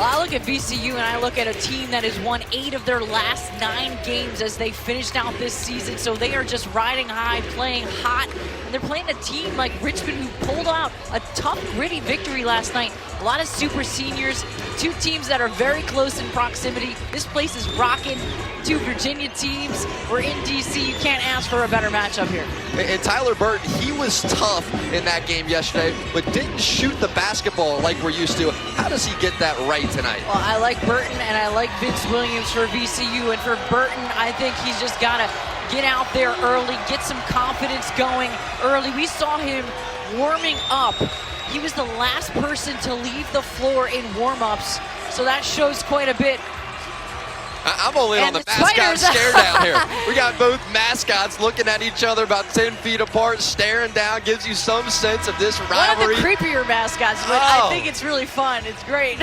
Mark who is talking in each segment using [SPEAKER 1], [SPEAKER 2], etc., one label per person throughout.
[SPEAKER 1] Well, I look at VCU and I look at a team that has won 8 of their last 9 games as they finished out this season. So they are just riding high, playing hot. And they're playing a team like Richmond who pulled out a tough, gritty victory last night. A lot of super seniors, 2 teams that are very close in proximity. This place is rocking. 2 Virginia teams. We're in DC. You can't ask for a better matchup here.
[SPEAKER 2] And Tyler Burton, he was tough in that game yesterday, but didn't shoot the basketball like we're used to. How does he get that right tonight?
[SPEAKER 1] Well, I like Burton and I like Vince Williams for VCU. And for Burton, I think he's just got to get out there early, get some confidence going early. We saw him warming up. He was the last person to leave the floor in warm-ups, so that shows quite a bit.
[SPEAKER 2] I'm only on the mascot stare down here. We got both mascots looking at each other about 10 feet apart, staring down, gives you some sense of this rivalry.
[SPEAKER 1] One of the creepier mascots, but I think it's really fun. It's great.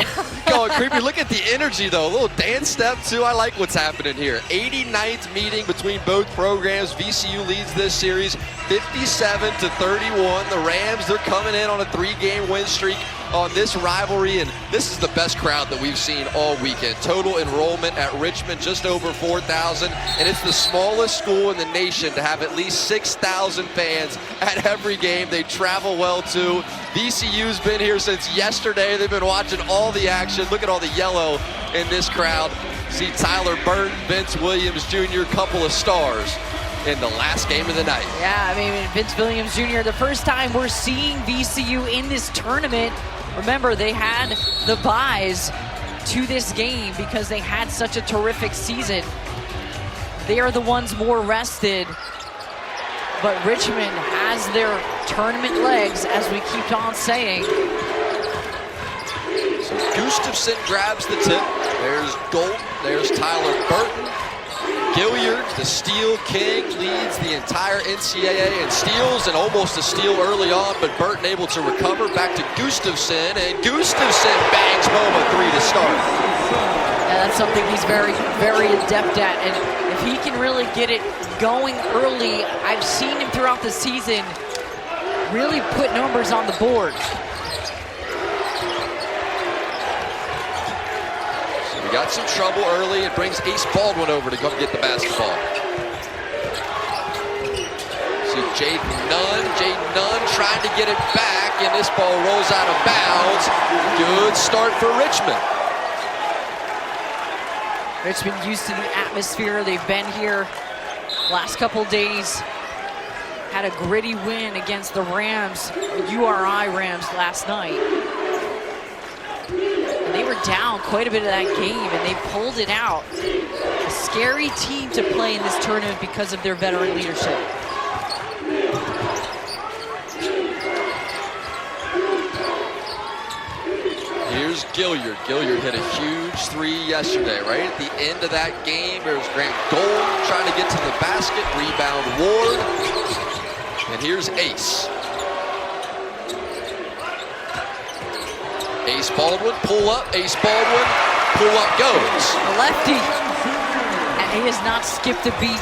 [SPEAKER 2] Going creepy. Look at the energy, though. A little dance step, too. I like what's happening here. 89th meeting between both programs. VCU leads this series 57-31. The Rams, they're coming in on a 3-game win streak on this rivalry, and this is the best crowd that we've seen all weekend. Total enrollment at Richmond just over 4,000, and it's the smallest school in the nation to have at least 6,000 fans at every game. They travel well too. VCU's been here since yesterday. They've been watching all the action. Look at all the yellow in this crowd. See Tyler Burton, Vince Williams Jr., couple of stars in the last game of the night.
[SPEAKER 1] Yeah, I mean, Vince Williams Jr., the first time we're seeing VCU in this tournament. Remember, they had the buys to this game because they had such a terrific season. They are the ones more rested, but Richmond has their tournament legs, as we keep on saying.
[SPEAKER 2] So Gustafson grabs the tip. There's Gold. There's Tyler Burton. Gilliard, the steal king, leads the entire NCAA in steals, and almost a steal early on, but Burton able to recover. Back to Gustafson, and Gustafson bangs home a 3 to start.
[SPEAKER 1] Yeah, that's something he's very, very adept at, and if he can really get it going early, I've seen him throughout the season really put numbers on the board.
[SPEAKER 2] Got some trouble early. It brings Ace Baldwin over to come get the basketball. See Jaden Nunn. Jaden Nunn trying to get it back, and this ball rolls out of bounds. Good start for Richmond.
[SPEAKER 1] Richmond used to the atmosphere. They've been here last couple days. Had a gritty win against the Rams, URI Rams last night. They were down quite a bit of that game, and they pulled it out. A scary team to play in this tournament because of their veteran leadership.
[SPEAKER 2] Here's Gilliard. Gilliard hit a huge 3 yesterday, right at the end of that game. There's Grant Gold trying to get to the basket. Rebound Ward. And here's Ace. Ace Baldwin, pull up. Ace Baldwin, pull up goes.
[SPEAKER 1] A lefty. And he has not skipped a beat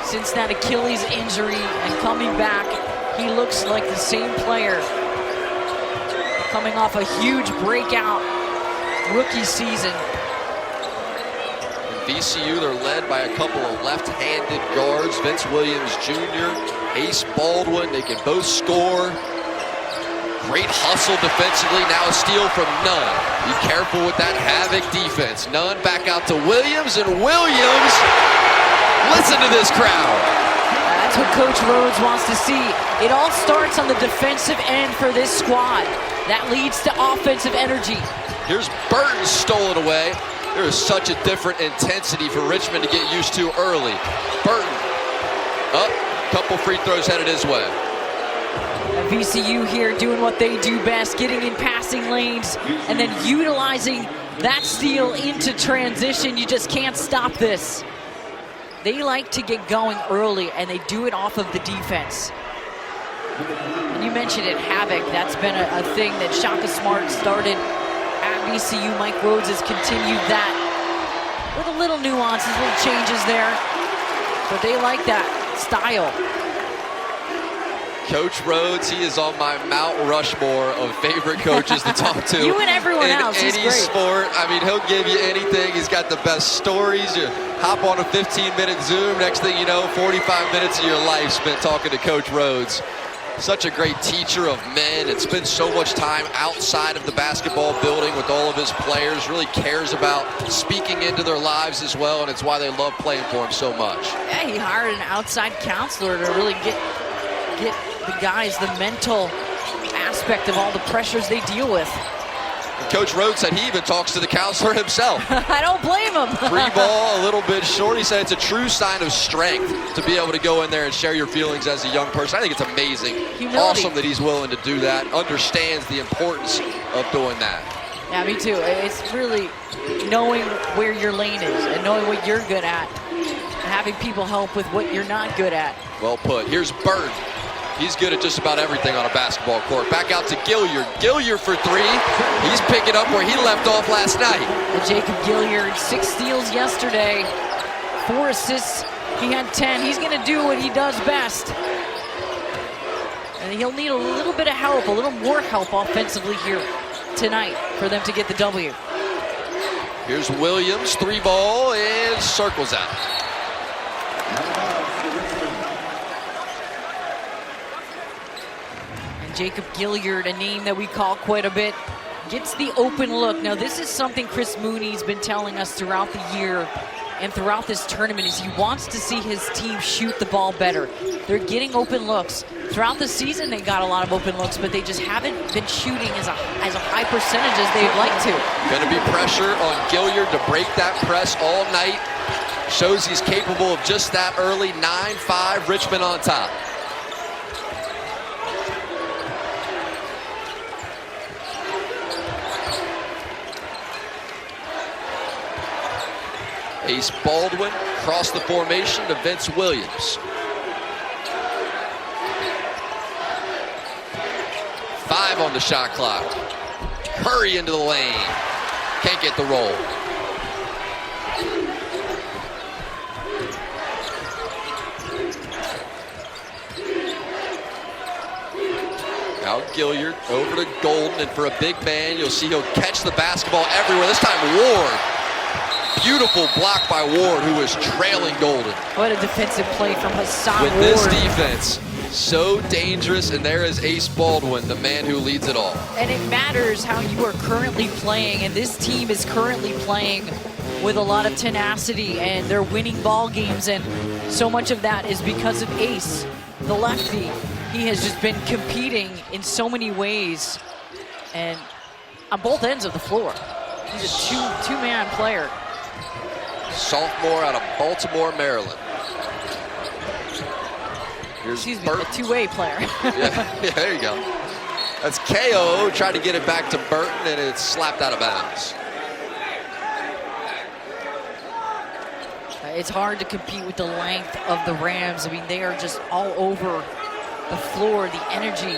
[SPEAKER 1] since that Achilles injury, and coming back, he looks like the same player. Coming off a huge breakout rookie season.
[SPEAKER 2] In VCU, they're led by a couple of left-handed guards. Vince Williams Jr., Ace Baldwin, they can both score. Great hustle defensively. Now a steal from Nunn. Be careful with that Havoc defense. Nunn back out to Williams, and Williams, listen to this crowd.
[SPEAKER 1] That's what Coach Rhodes wants to see. It all starts on the defensive end for this squad. That leads to offensive energy.
[SPEAKER 2] Here's Burton stolen away. There is such a different intensity for Richmond to get used to early. Burton up, couple free throws headed his way.
[SPEAKER 1] VCU here doing what they do best, getting in passing lanes and then utilizing that steal into transition. You just can't stop this. They like to get going early, and they do it off of the defense. And you mentioned it, Havoc. That's been a thing that Shaka Smart started at VCU. Mike Rhodes has continued that with a little nuances, little changes there. But they like that style.
[SPEAKER 2] Coach Rhodes, he is on my Mount Rushmore of favorite coaches to talk to.
[SPEAKER 1] You and everyone else, he's
[SPEAKER 2] any
[SPEAKER 1] great.
[SPEAKER 2] sport. I mean, he'll give you anything. He's got the best stories. You hop on a 15-minute Zoom, next thing you know, 45 minutes of your life spent talking to Coach Rhodes. Such a great teacher of men and spends so much time outside of the basketball building with all of his players, really cares about speaking into their lives as well, and it's why they love playing for him so much.
[SPEAKER 1] Yeah, he hired an outside counselor to really get the guys the mental aspect of all the pressures they deal with.
[SPEAKER 2] Coach Rhodes said he even talks to the counselor himself.
[SPEAKER 1] I don't blame him.
[SPEAKER 2] Free ball, a little bit short. He said it's a true sign of strength to be able to go in there and share your feelings as a young person. I think it's amazing.
[SPEAKER 1] Humility.
[SPEAKER 2] Awesome that he's willing to do that, understands the importance of doing that.
[SPEAKER 1] Yeah, me too. It's really knowing where your lane is and knowing what you're good at and having people help with what you're not good at.
[SPEAKER 2] Well put. Here's Burton. He's good at just about everything on a basketball court. Back out to Gilliard. Gilliard for three. He's picking up where he left off last night.
[SPEAKER 1] And Jacob Gilliard, 6 steals yesterday, 4 assists. He had 10. He's going to do what he does best. And he'll need a little bit of help, a little more help offensively here tonight for them to get the W.
[SPEAKER 2] Here's Williams, 3 ball, and circles out.
[SPEAKER 1] Jacob Gilliard, a name that we call quite a bit, gets the open look. Now, this is something Chris Mooney's been telling us throughout the year and throughout this tournament is he wants to see his team shoot the ball better. They're getting open looks. Throughout the season, they got a lot of open looks, but they just haven't been shooting as a high percentage as they'd like to.
[SPEAKER 2] Going to be pressure on Gilliard to break that press all night. Shows he's capable of just that early. 9-5, Richmond on top. Ace Baldwin across the formation to Vince Williams. 5 on the shot clock. Curry into the lane. Can't get the roll. Now Gilliard over to Golden, and for a big man, you'll see he'll catch the basketball everywhere. This time Ward. Beautiful block by Ward, who was trailing Golden.
[SPEAKER 1] What a defensive play from Hassan
[SPEAKER 2] With
[SPEAKER 1] Ward.
[SPEAKER 2] this defense, so dangerous, and there is Ace Baldwin, the man who leads it all.
[SPEAKER 1] And it matters how you are currently playing, and this team is currently playing with a lot of tenacity, and they're winning ball games, and so much of that is because of Ace, the lefty. He has just been competing in so many ways, and on both ends of the floor. He's a two-man player.
[SPEAKER 2] Sophomore out of Baltimore, Maryland. Here's Burton.
[SPEAKER 1] A two-way player.
[SPEAKER 2] yeah, there you go. That's KO, tried to get it back to Burton, and it's slapped out of bounds.
[SPEAKER 1] It's hard to compete with the length of the Rams. I mean, they are just all over the floor, the energy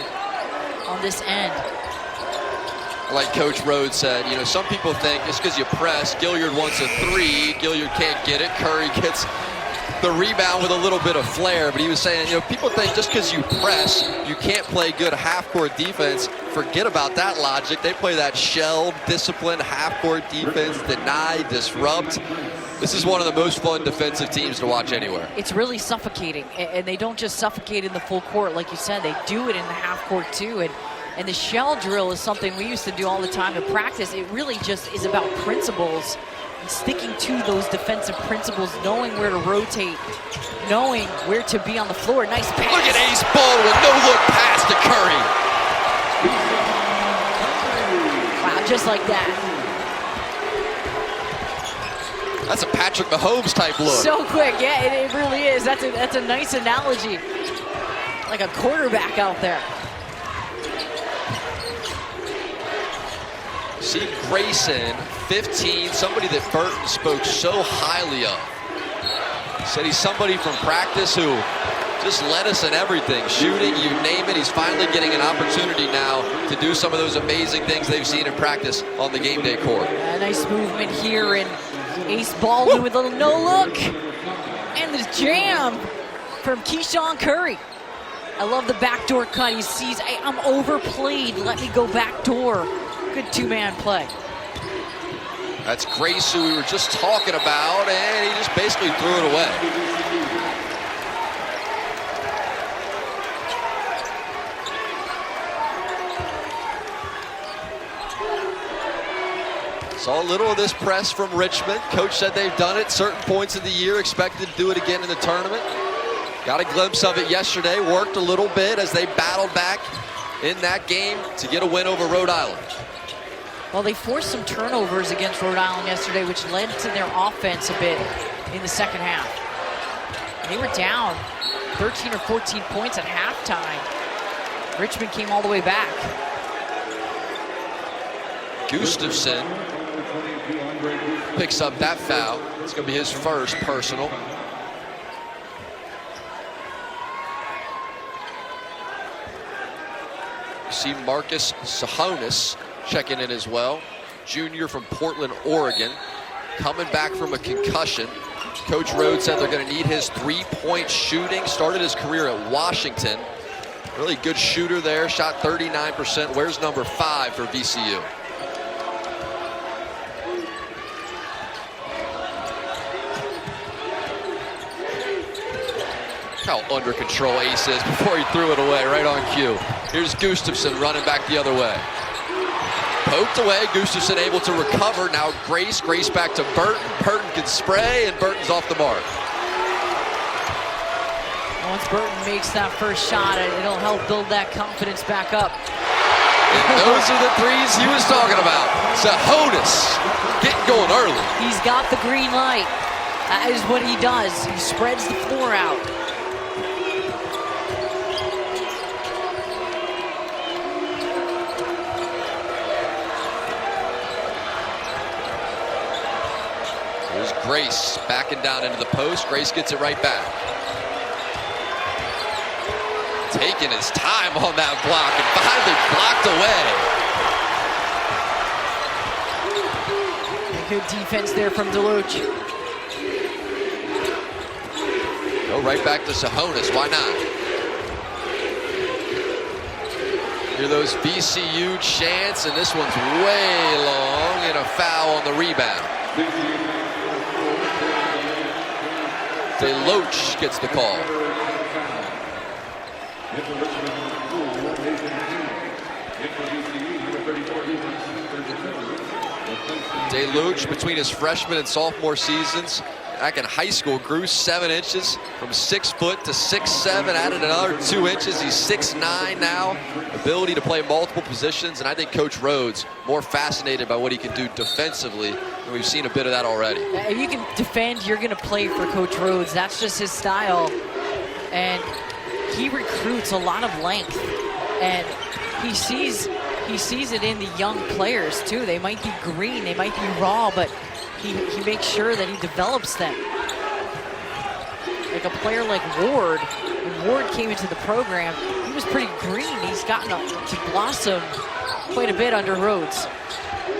[SPEAKER 1] on this end.
[SPEAKER 2] Like Coach Rhodes said, you know, some people think just because you press, Gilliard wants a 3, Gilliard can't get it, Curry gets the rebound with a little bit of flair, but he was saying, you know, people think just because you press, you can't play good half-court defense. Forget about that logic. They play that shell, disciplined half-court defense, deny, disrupt. This is one of the most fun defensive teams to watch anywhere.
[SPEAKER 1] It's really suffocating, and they don't just suffocate in the full court, like you said, they do it in the half court too. And the shell drill is something we used to do all the time in practice. It really just is about principles and sticking to those defensive principles, knowing where to rotate, knowing where to be on the floor. Nice pass.
[SPEAKER 2] Look at Ace Baldwin, no-look pass to Curry.
[SPEAKER 1] Wow, just like that.
[SPEAKER 2] That's a Patrick Mahomes type look.
[SPEAKER 1] So quick, yeah, it really is. That's a nice analogy. Like a quarterback out there.
[SPEAKER 2] See Grayson, 15, somebody that Burton spoke so highly of. Said he's somebody from practice who just led us in everything. Shooting, you name it. He's finally getting an opportunity now to do some of those amazing things they've seen in practice on the game day court.
[SPEAKER 1] A nice movement here, and Ace Baldwin with a little no-look. And the jam from Keyshawn Curry. I love the backdoor cut. He sees, hey, I'm overplayed. Let me go backdoor. Good two-man play.
[SPEAKER 2] That's Grace, who we were just talking about, and he just basically threw it away. Saw a little of this press from Richmond. Coach said they've done it certain points of the year, expected to do it again in the tournament. Got a glimpse of it yesterday, worked a little bit as they battled back in that game to get a win over Rhode Island.
[SPEAKER 1] Well, they forced some turnovers against Rhode Island yesterday, which led to their offense a bit in the second half. They were down 13 or 14 points at halftime. Richmond came all the way back.
[SPEAKER 2] Gustafson picks up that foul. It's going to be his first personal. You see Marcus Sahonis checking in as well. Junior from Portland, Oregon. Coming back from a concussion. Coach Rhodes said they're going to need his three-point shooting. Started his career at Washington. Really good shooter there. Shot 39%. Where's number 5 for VCU? How under control Ace is before he threw it away right on cue. Here's Gustafson running back the other way. Poked away, Gustafson able to recover. Now Grace back to Burton. Burton can spray, and Burton's off the mark.
[SPEAKER 1] Once Burton makes that first shot, it'll help build that confidence back up.
[SPEAKER 2] And those are the threes he was talking about. Sahonis getting going early.
[SPEAKER 1] He's got the green light. That is what he does. He spreads the floor out.
[SPEAKER 2] Grace backing down into the post. Grace gets it right back. Taking his time on that block and finally blocked away.
[SPEAKER 1] Good defense there from Deloach.
[SPEAKER 2] Go right back to Sahonis. Why not? Hear those VCU chants, and this one's way long, and a foul on the rebound. Deloach gets the call. Deloach, between his freshman and sophomore seasons, back in high school, grew 7 inches from 6 foot to 6'7", added another 2 inches. He's 6'9" now. Ability to play multiple positions, and I think Coach Rhodes more fascinated by what he can do defensively, and we've seen a bit of that already.
[SPEAKER 1] If you can defend, you're going to play for Coach Rhodes. That's just his style, and he recruits a lot of length, and he sees it in the young players too. They might be green, they might be raw, but he makes sure that he develops them. Like a player like Ward, when Ward came into the program, he was pretty green. He's gotten to blossom quite a bit under Rhodes.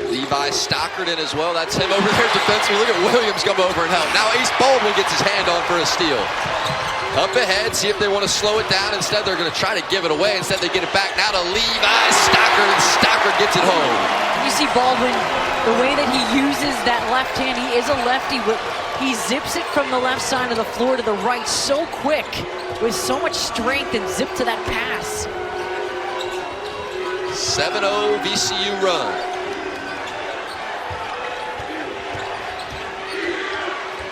[SPEAKER 2] Levi Stockerton as well. That's him over there defensively. Look at Williams come over and help. Now Ace Baldwin gets his hand on for a steal. Up ahead, see if they want to slow it down. Instead, they're going to try to give it away. Instead, they get it back now to Levi Stockerton. Stockert gets it home.
[SPEAKER 1] You see Baldwin, the way that he uses that left hand, he is a lefty, but he zips it from the left side of the floor to the right so quick, with so much strength and zip to that pass.
[SPEAKER 2] 7-0 VCU run.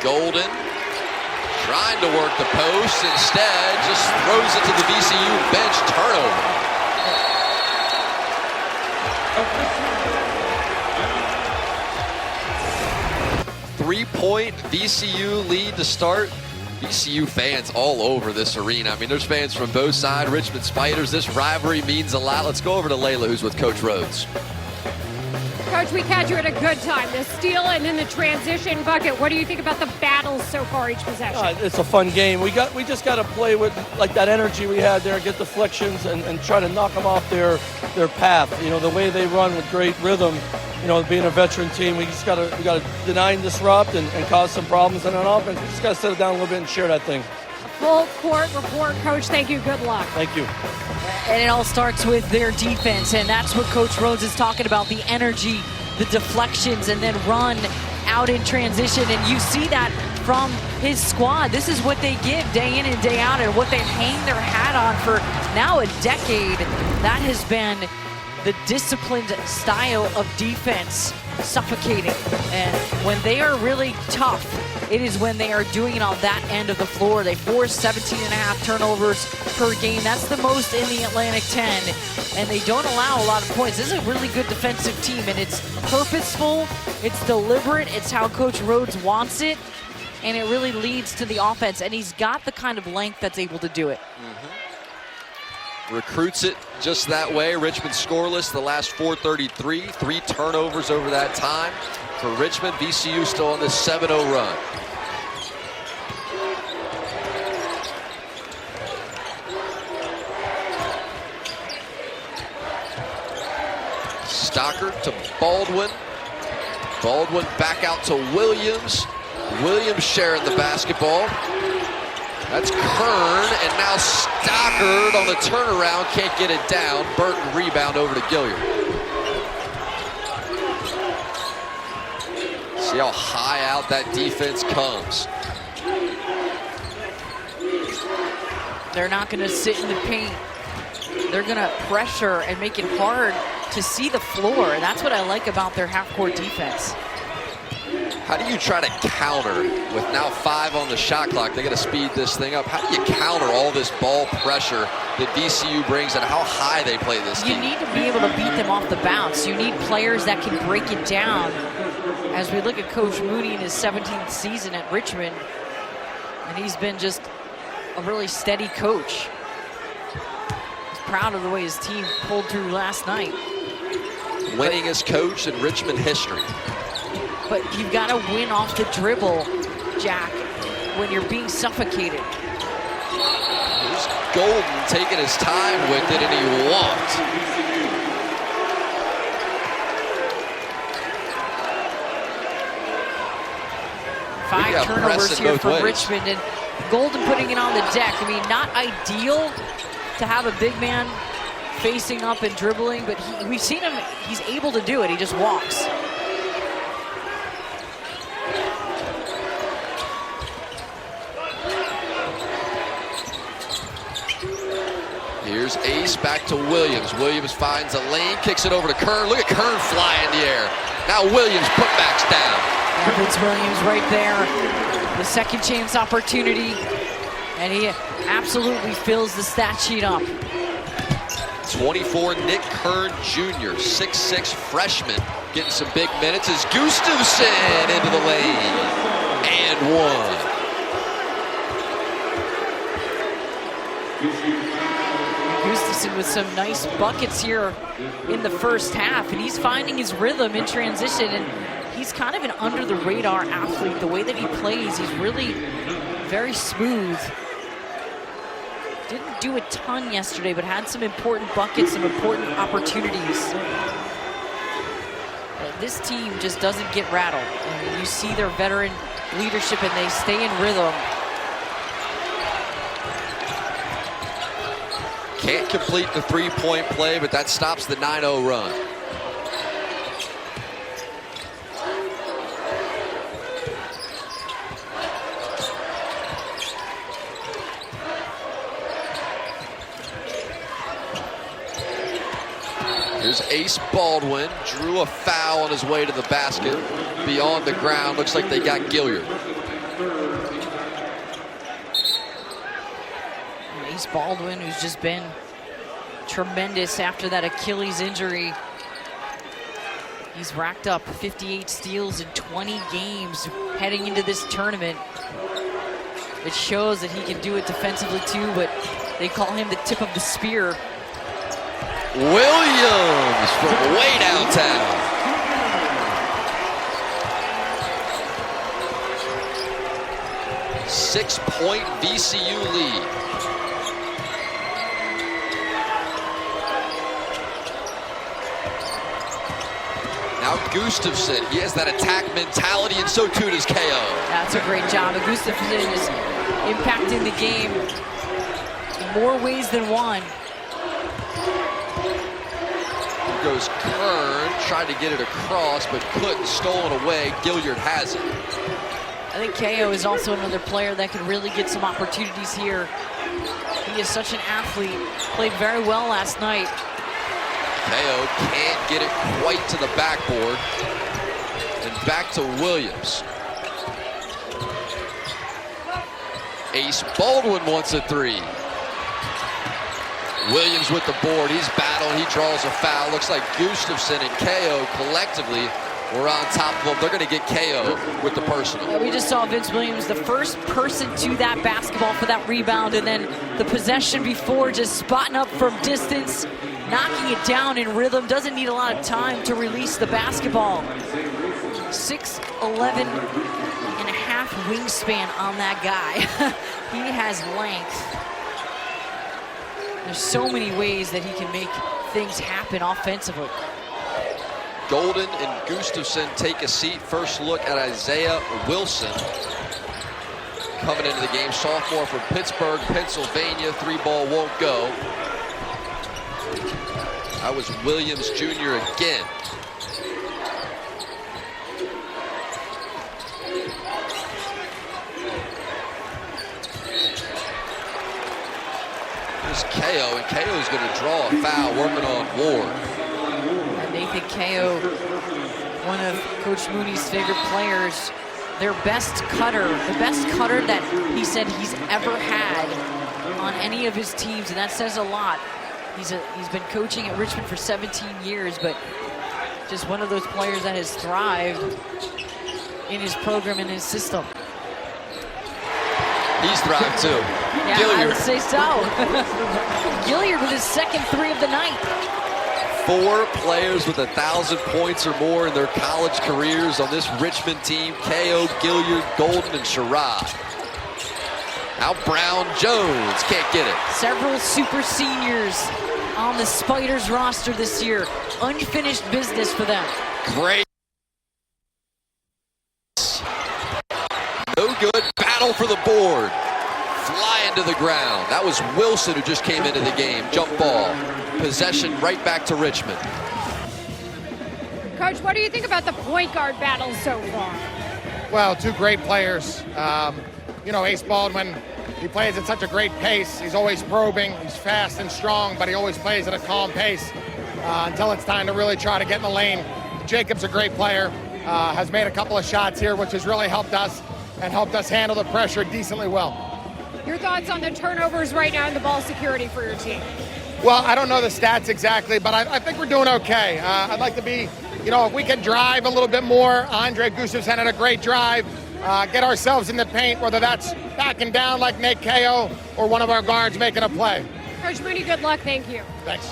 [SPEAKER 2] Golden trying to work the post, instead just throws it to the VCU bench. Turnover. Three-point VCU lead to start. VCU fans all over this arena. I mean, there's fans from both sides. Richmond Spiders, this rivalry means a lot. Let's go over to Layla, who's with Coach Rhodes.
[SPEAKER 3] Coach, we catch you at a good time. The steal and then the transition bucket. What do you think about the battles so far each possession?
[SPEAKER 4] It's a fun game. We just got to play with like that energy we had there, get deflections and try to knock them off their path. You know, the way they run with great rhythm. You know, being a veteran team, we got to deny and disrupt and cause some problems. And on offense, we just got to settle down a little bit and share that thing.
[SPEAKER 3] full court report. Coach, thank you. Good luck.
[SPEAKER 4] Thank you.
[SPEAKER 1] And it all starts with their defense, and that's what Coach Rhodes is talking about, the energy, the deflections, and then run out in transition. And you see that from his squad. This is what they give day in and day out, and what they hang their hat on for now a decade. That has been the disciplined style of defense, suffocating. And when they are really tough, it is when they are doing it on that end of the floor. They force 17.5 turnovers per game. That's the most in the Atlantic 10. And they don't allow a lot of points. This is a really good defensive team, and it's purposeful, it's deliberate, it's how Coach Rhodes wants it, and it really leads to the offense. And he's got the kind of length that's able to do it.
[SPEAKER 2] Recruits it just that way. Richmond scoreless the last 4:33. 3 turnovers over that time for Richmond. VCU still on this 7-0 run. Stocker to Baldwin. Baldwin back out to Williams. Williams sharing the basketball. That's Kern, and now Stockard on the turnaround, can't get it down. Burton rebound over to Gilliard. See how high out that defense comes.
[SPEAKER 1] They're not going to sit in the paint. They're going to pressure and make it hard to see the floor, and that's what I like about their half-court defense.
[SPEAKER 2] How do you try to counter with now 5 on the shot clock? They got to speed this thing up. How do you counter all this ball pressure that VCU brings and how high they play this
[SPEAKER 1] You
[SPEAKER 2] team?
[SPEAKER 1] need to be able to beat them off the bounce. You need players that can break it down. As we look at Coach Mooney in his 17th season at Richmond, and he's been just a really steady coach. He's proud of the way his team pulled through last night.
[SPEAKER 2] Winningest coach in Richmond history.
[SPEAKER 1] But you've got to win off the dribble, Jack, when you're being suffocated.
[SPEAKER 2] Here's Golden taking his time with it, and he walked.
[SPEAKER 1] Five turnovers here for Richmond, and Golden putting it on the deck. I mean, not ideal to have a big man facing up and dribbling, but we've seen him, he's able to do it. He just walks.
[SPEAKER 2] Here's Ace back to Williams. Williams finds a lane, kicks it over to Kern. Look at Kern fly in the air. Now Williams putbacks down.
[SPEAKER 1] It's Williams right there. The second chance opportunity. And he absolutely fills the stat sheet up.
[SPEAKER 2] 24, Nick Kern Jr., 6'6" freshman, getting some big minutes as Gustafson into the lane. And one.
[SPEAKER 1] Gustafson with some nice buckets here in the first half, and he's finding his rhythm in transition, and he's kind of an under-the-radar athlete. The way that he plays, he's really very smooth. Didn't do a ton yesterday, but had some important buckets, some important opportunities. This team just doesn't get rattled. I mean, you see their veteran leadership, and they stay in rhythm.
[SPEAKER 2] Can't complete the three-point play, but that stops the 9-0 run. Here's Ace Baldwin, drew a foul on his way to the basket. Beyond the ground, looks like they got Gilliard.
[SPEAKER 1] Ace Baldwin, who's just been tremendous after that Achilles injury. He's racked up 58 steals in 20 games heading into this tournament. It shows that he can do it defensively too, but they call him the tip of the spear.
[SPEAKER 2] Williams from way downtown. Six-point VCU lead. Now Now Gustafson, he has that attack mentality, and so too does KO.
[SPEAKER 1] That's a great job. And Gustafson is impacting the game in more ways than one.
[SPEAKER 2] Here goes Kern, tried to get it across, but couldn't, stolen away. Gilliard has it.
[SPEAKER 1] I think KO is also another player that could really get some opportunities here. He is such an athlete, played very well last night.
[SPEAKER 2] KO can't get it quite to the backboard. And back to Williams. Ace Baldwin wants a three. Williams with the board, he's battling, he draws a foul. Looks like Gustafson and KO collectively were on top of him. They're gonna get KO with the personal.
[SPEAKER 1] Yeah, we just saw Vince Williams, the first person to that basketball for that rebound, and then the possession before, just spotting up from distance, knocking it down in rhythm. Doesn't need a lot of time to release the basketball. 6'11" and a half wingspan on that guy. He has length. There's so many ways that he can make things happen offensively.
[SPEAKER 2] Golden and Gustafson take a seat. First look at Isaiah Wilson. Coming into the game, sophomore from Pittsburgh, Pennsylvania. Three ball won't go. That was Williams Jr. again. Here's KO, and KO is going to draw a foul, working on Ward.
[SPEAKER 1] Nathan KO, one of Coach Mooney's favorite players, their best cutter, the best cutter that he said he's ever had on any of his teams, and that says a lot. He's been coaching at Richmond for 17 years, but just one of those players that has thrived in his program and his system.
[SPEAKER 2] He's thrived too.
[SPEAKER 1] Yeah,
[SPEAKER 2] Gilliard.
[SPEAKER 1] I would say so. Gilliard with his second three of the night.
[SPEAKER 2] 4 players with 1,000 points or more in their college careers on this Richmond team. KO, Gilliard, Golden, and Sherrod. Now Brown Jones can't get it.
[SPEAKER 1] Several super seniors on the Spiders roster this year. Unfinished business for them.
[SPEAKER 2] Great. No good. Battle for the board. Flying to the ground. That was Wilson who just came into the game. Jump ball. Possession right back to Richmond.
[SPEAKER 3] Coach, what do you think about the point guard battle so far?
[SPEAKER 5] Well, 2 great players. You know, Ace Baldwin, he plays at such a great pace. He's always probing. He's fast and strong, but he always plays at a calm pace until it's time to really try to get in the lane. Jacob's a great player. Has made a couple of shots here, which has really helped us and helped us handle the pressure decently well.
[SPEAKER 3] Your thoughts on the turnovers right now and the ball security for your team?
[SPEAKER 5] Well, I don't know the stats exactly, but I think we're doing okay. I'd like to be, you know, if we can drive a little bit more. Andre Gustafson had a great drive. Get ourselves in the paint, whether that's backing down like Nate KO or one of our guards making a play.
[SPEAKER 3] Coach Mooney, good luck. Thank you.
[SPEAKER 5] Thanks.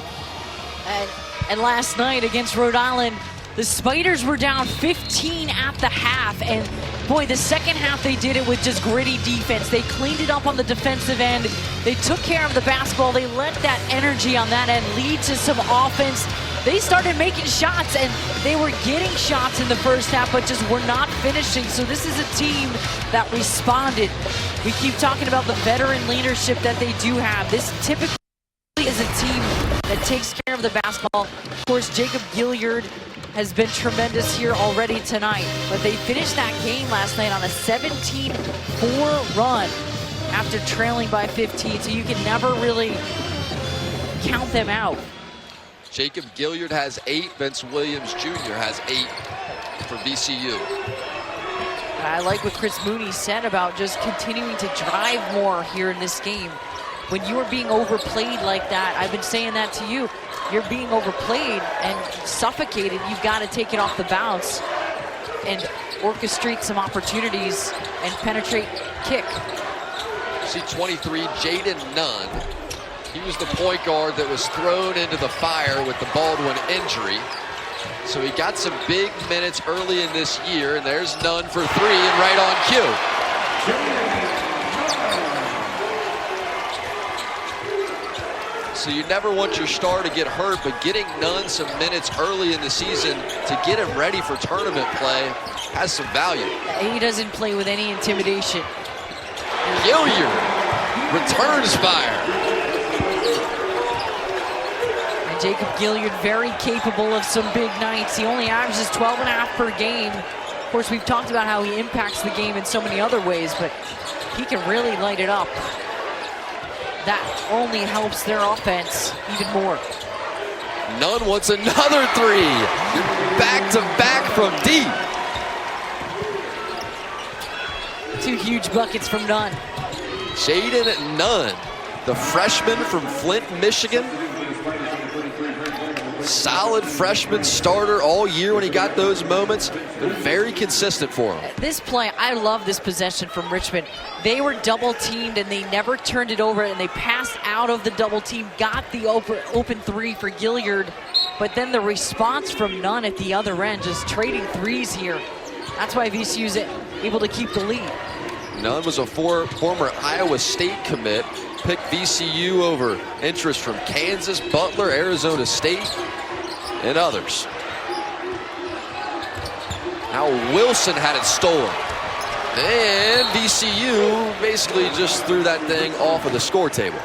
[SPEAKER 1] And last night against Rhode Island, the Spiders were down 15 at the half, and boy, the second half they did it with just gritty defense. They cleaned it up on the defensive end. They took care of the basketball. They let that energy on that end lead to some offense. They started making shots, and they were getting shots in the first half, but just were not finishing. So this is a team that responded. We keep talking about the veteran leadership that they do have. This typically is a team that takes care of the basketball. Of course, Jacob Gilliard has been tremendous here already tonight, but they finished that game last night on a 17-4 run after trailing by 15, so you can never really count them out.
[SPEAKER 2] Jacob Gilliard has 8. Vince Williams Jr. has 8 for VCU.
[SPEAKER 1] I like what Chris Mooney said about just continuing to drive more here in this game. When you are being overplayed like that, I've been saying that to you, you're being overplayed and suffocated. You've got to take it off the bounce and orchestrate some opportunities and penetrate kick.
[SPEAKER 2] See 23, Jaden Nunn. He was the point guard that was thrown into the fire with the Baldwin injury. So he got some big minutes early in this year, and there's Nunn for 3 and right on cue. So you never want your star to get hurt, but getting Nunn some minutes early in the season to get him ready for tournament play has some value.
[SPEAKER 1] He doesn't play with any intimidation.
[SPEAKER 2] Gilliard returns fire.
[SPEAKER 1] And Jacob Gilliard, very capable of some big nights. He only averages 12.5 per game. Of course, we've talked about how he impacts the game in so many other ways, but he can really light it up. That only helps their offense even more.
[SPEAKER 2] Nunn wants another three. Back to back from deep.
[SPEAKER 1] 2 huge buckets from Nunn.
[SPEAKER 2] Jaden Nunn, the freshman from Flint, Michigan. Solid freshman starter all year when he got those moments. Been very consistent for him.
[SPEAKER 1] This play, I love this possession from Richmond. They were double teamed and they never turned it over, and they passed out of the double team, got the open three for Gilliard, but then the response from Nunn at the other end, just trading threes here. That's why VCU's able to keep the lead.
[SPEAKER 2] Nunn was a former Iowa State commit. Picked VCU over interest from Kansas, Butler, Arizona State, and others. Now Wilson had it stolen. And VCU basically just threw that thing off of the score table.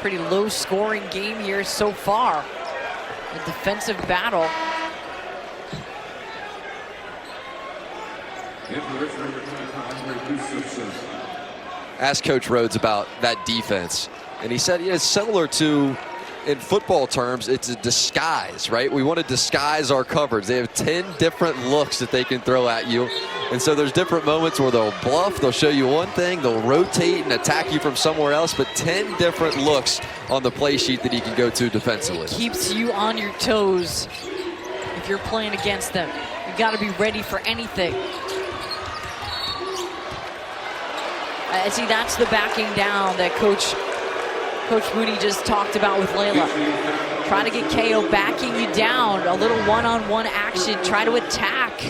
[SPEAKER 1] Pretty low scoring game here so far. A defensive battle.
[SPEAKER 2] Asked Coach Rhodes about that defense, and he said it's similar to, in football terms, it's a disguise, right? We want to disguise our coverage. They have 10 different looks that they can throw at you, and so there's different moments where they'll bluff, they'll show you one thing, they'll rotate and attack you from somewhere else, but 10 different looks on the play sheet that he can go to defensively.
[SPEAKER 1] It keeps you on your toes if you're playing against them. You got to be ready for anything. See, that's the backing down that Coach Mooney just talked about with Layla. Try to get KO backing you down, a little one-on-one action, try to attack.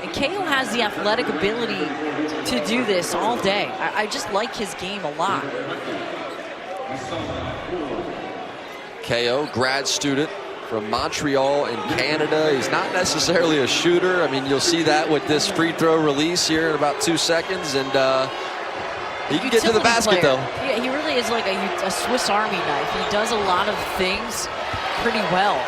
[SPEAKER 1] And KO has the athletic ability to do this all day. I just like his game a lot.
[SPEAKER 2] KO, grad student from Montreal in Canada. He's not necessarily a shooter. I mean, you'll see that with this free throw release here in about 2 seconds, and he can get to the basket, though.
[SPEAKER 1] Yeah, he really is like a Swiss Army knife. He does a lot of things pretty well.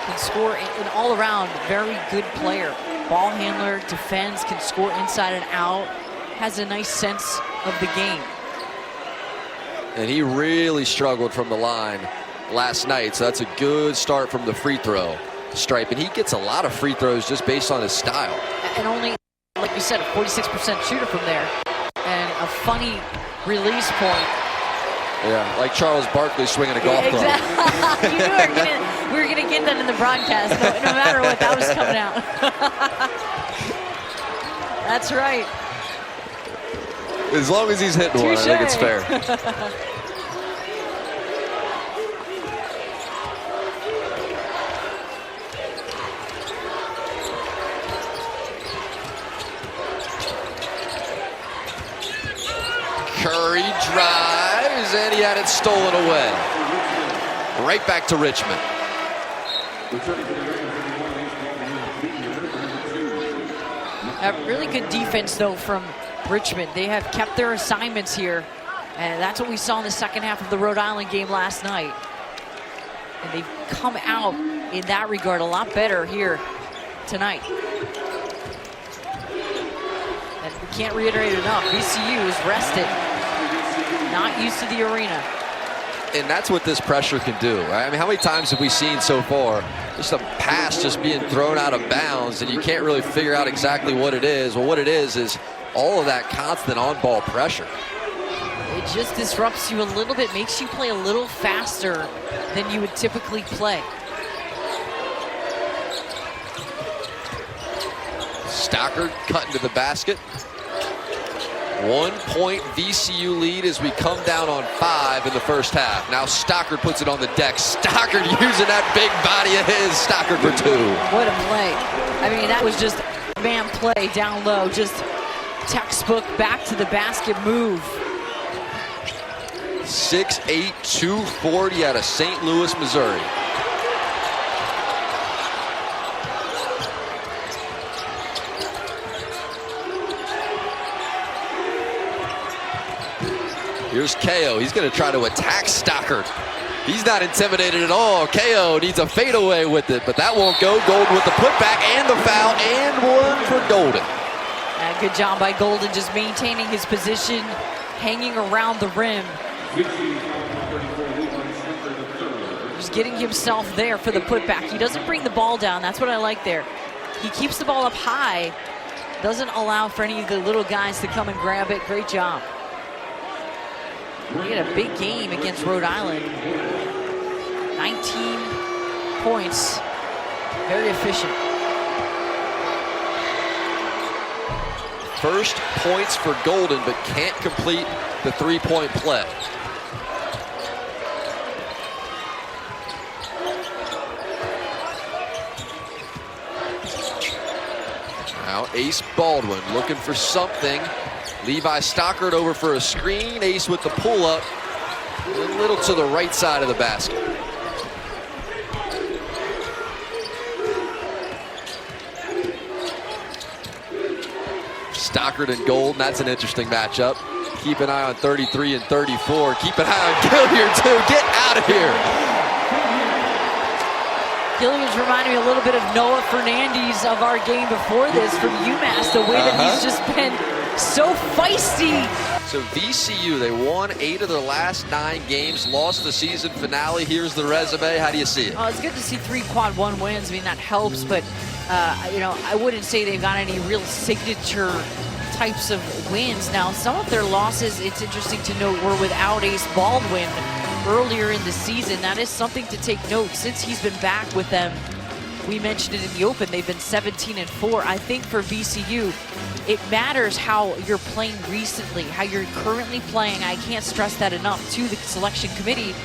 [SPEAKER 1] Can score an all-around very good player. Ball handler, defends, can score inside and out. Has a nice sense of the game.
[SPEAKER 2] And he really struggled from the line last night, so that's a good start from the free throw stripe. And he gets a lot of free throws just based on his style.
[SPEAKER 1] And only, like you said, a 46% shooter from there. And a funny release point.
[SPEAKER 2] Yeah, like Charles Barkley swinging a golf club.
[SPEAKER 1] Exactly. You knew we were gonna get that in the broadcast, no matter what, that was coming out. That's right.
[SPEAKER 2] As long as he's hitting one, I think it's fair. Curry drives, and he had it stolen away. Right back to Richmond.
[SPEAKER 1] A really good defense, though, from Richmond. They have kept their assignments here, and that's what we saw in the second half of the Rhode Island game last night. And they've come out in that regard a lot better here tonight. And we can't reiterate it enough, VCU is rested, not used to the arena.
[SPEAKER 2] And that's what this pressure can do, right? I mean, how many times have we seen so far just a pass just being thrown out of bounds and you can't really figure out exactly what it is? Well, what it is all of that constant on-ball pressure.
[SPEAKER 1] It just disrupts you a little bit, makes you play a little faster than you would typically play.
[SPEAKER 2] Stockard cutting to the basket. 1 point VCU lead as we come down on 5 in the first half. Now Stockard puts it on the deck. Stockard using that big body of his. Stockard for 2.
[SPEAKER 1] What a play. I mean, that was just man play down low. Just textbook back to the basket move.
[SPEAKER 2] 6'8", 240 out of St. Louis, Missouri. Here's KO. He's going to try to attack Stockard. He's not intimidated at all. KO needs a fadeaway with it, but that won't go. Golden with the putback and the foul, and one for Golden.
[SPEAKER 1] Good job by Golden, just maintaining his position, hanging around the rim. Just getting himself there for the putback. He doesn't bring the ball down. That's what I like there. He keeps the ball up high, doesn't allow for any of the little guys to come and grab it. Great job. He had a big game against Rhode Island. 19 points. Very efficient.
[SPEAKER 2] First points for Golden, but can't complete the three-point play. Now Ace Baldwin looking for something. Levi Stockard over for a screen. Ace with the pull-up. A little to the right side of the basket. Stockard and Golden, that's an interesting matchup. Keep an eye on 33 and 34. Keep an eye on Gilliard too. Get out of here.
[SPEAKER 1] Gilliard's reminding me a little bit of Noah Fernandez of our game before this from UMass. The way that he's just been so feisty.
[SPEAKER 2] So VCU, they won 8 of their last 9 games, lost the season finale. Here's the resume. How do you see it?
[SPEAKER 1] Oh, it's good to see 3 quad 1 wins. I mean, that helps, but you know, I wouldn't say they've got any real signature types of wins. Now, some of their losses, it's interesting to note, were without Ace Baldwin earlier in the season. That is something to take note. Since he's been back with them, we mentioned it in the open, they've been 17 and 4. I think for VCU, it matters how you're playing recently, how you're currently playing. I can't stress that enough to the selection committee.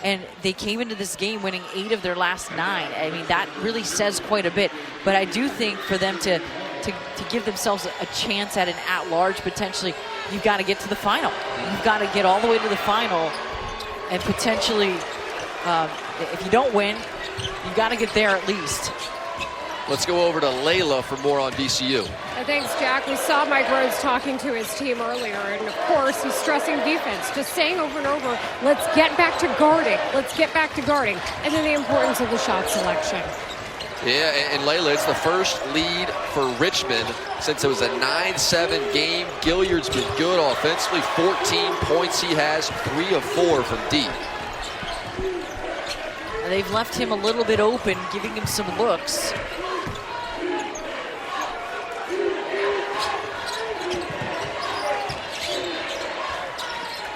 [SPEAKER 1] And they came into this game winning 8 of their last 9. I mean, that really says quite a bit. But I do think for them to give themselves a chance at an at-large potentially, you've got to get to the final. You've got to get all the way to the final, and potentially, if you don't win, you've got to get there at least.
[SPEAKER 2] Let's go over to Layla for more on VCU.
[SPEAKER 3] Thanks, Jack. We saw Mike Rhodes talking to his team earlier, and of course, he's stressing defense, just saying over and over, let's get back to guarding. Let's get back to guarding. And then the importance of the shot selection.
[SPEAKER 2] Yeah, and Layla, it's the first lead for Richmond since it was a 9-7 game. Gilliard's been good offensively, 14 points he has, 3 of 4 from deep.
[SPEAKER 1] And they've left him a little bit open, giving him some looks.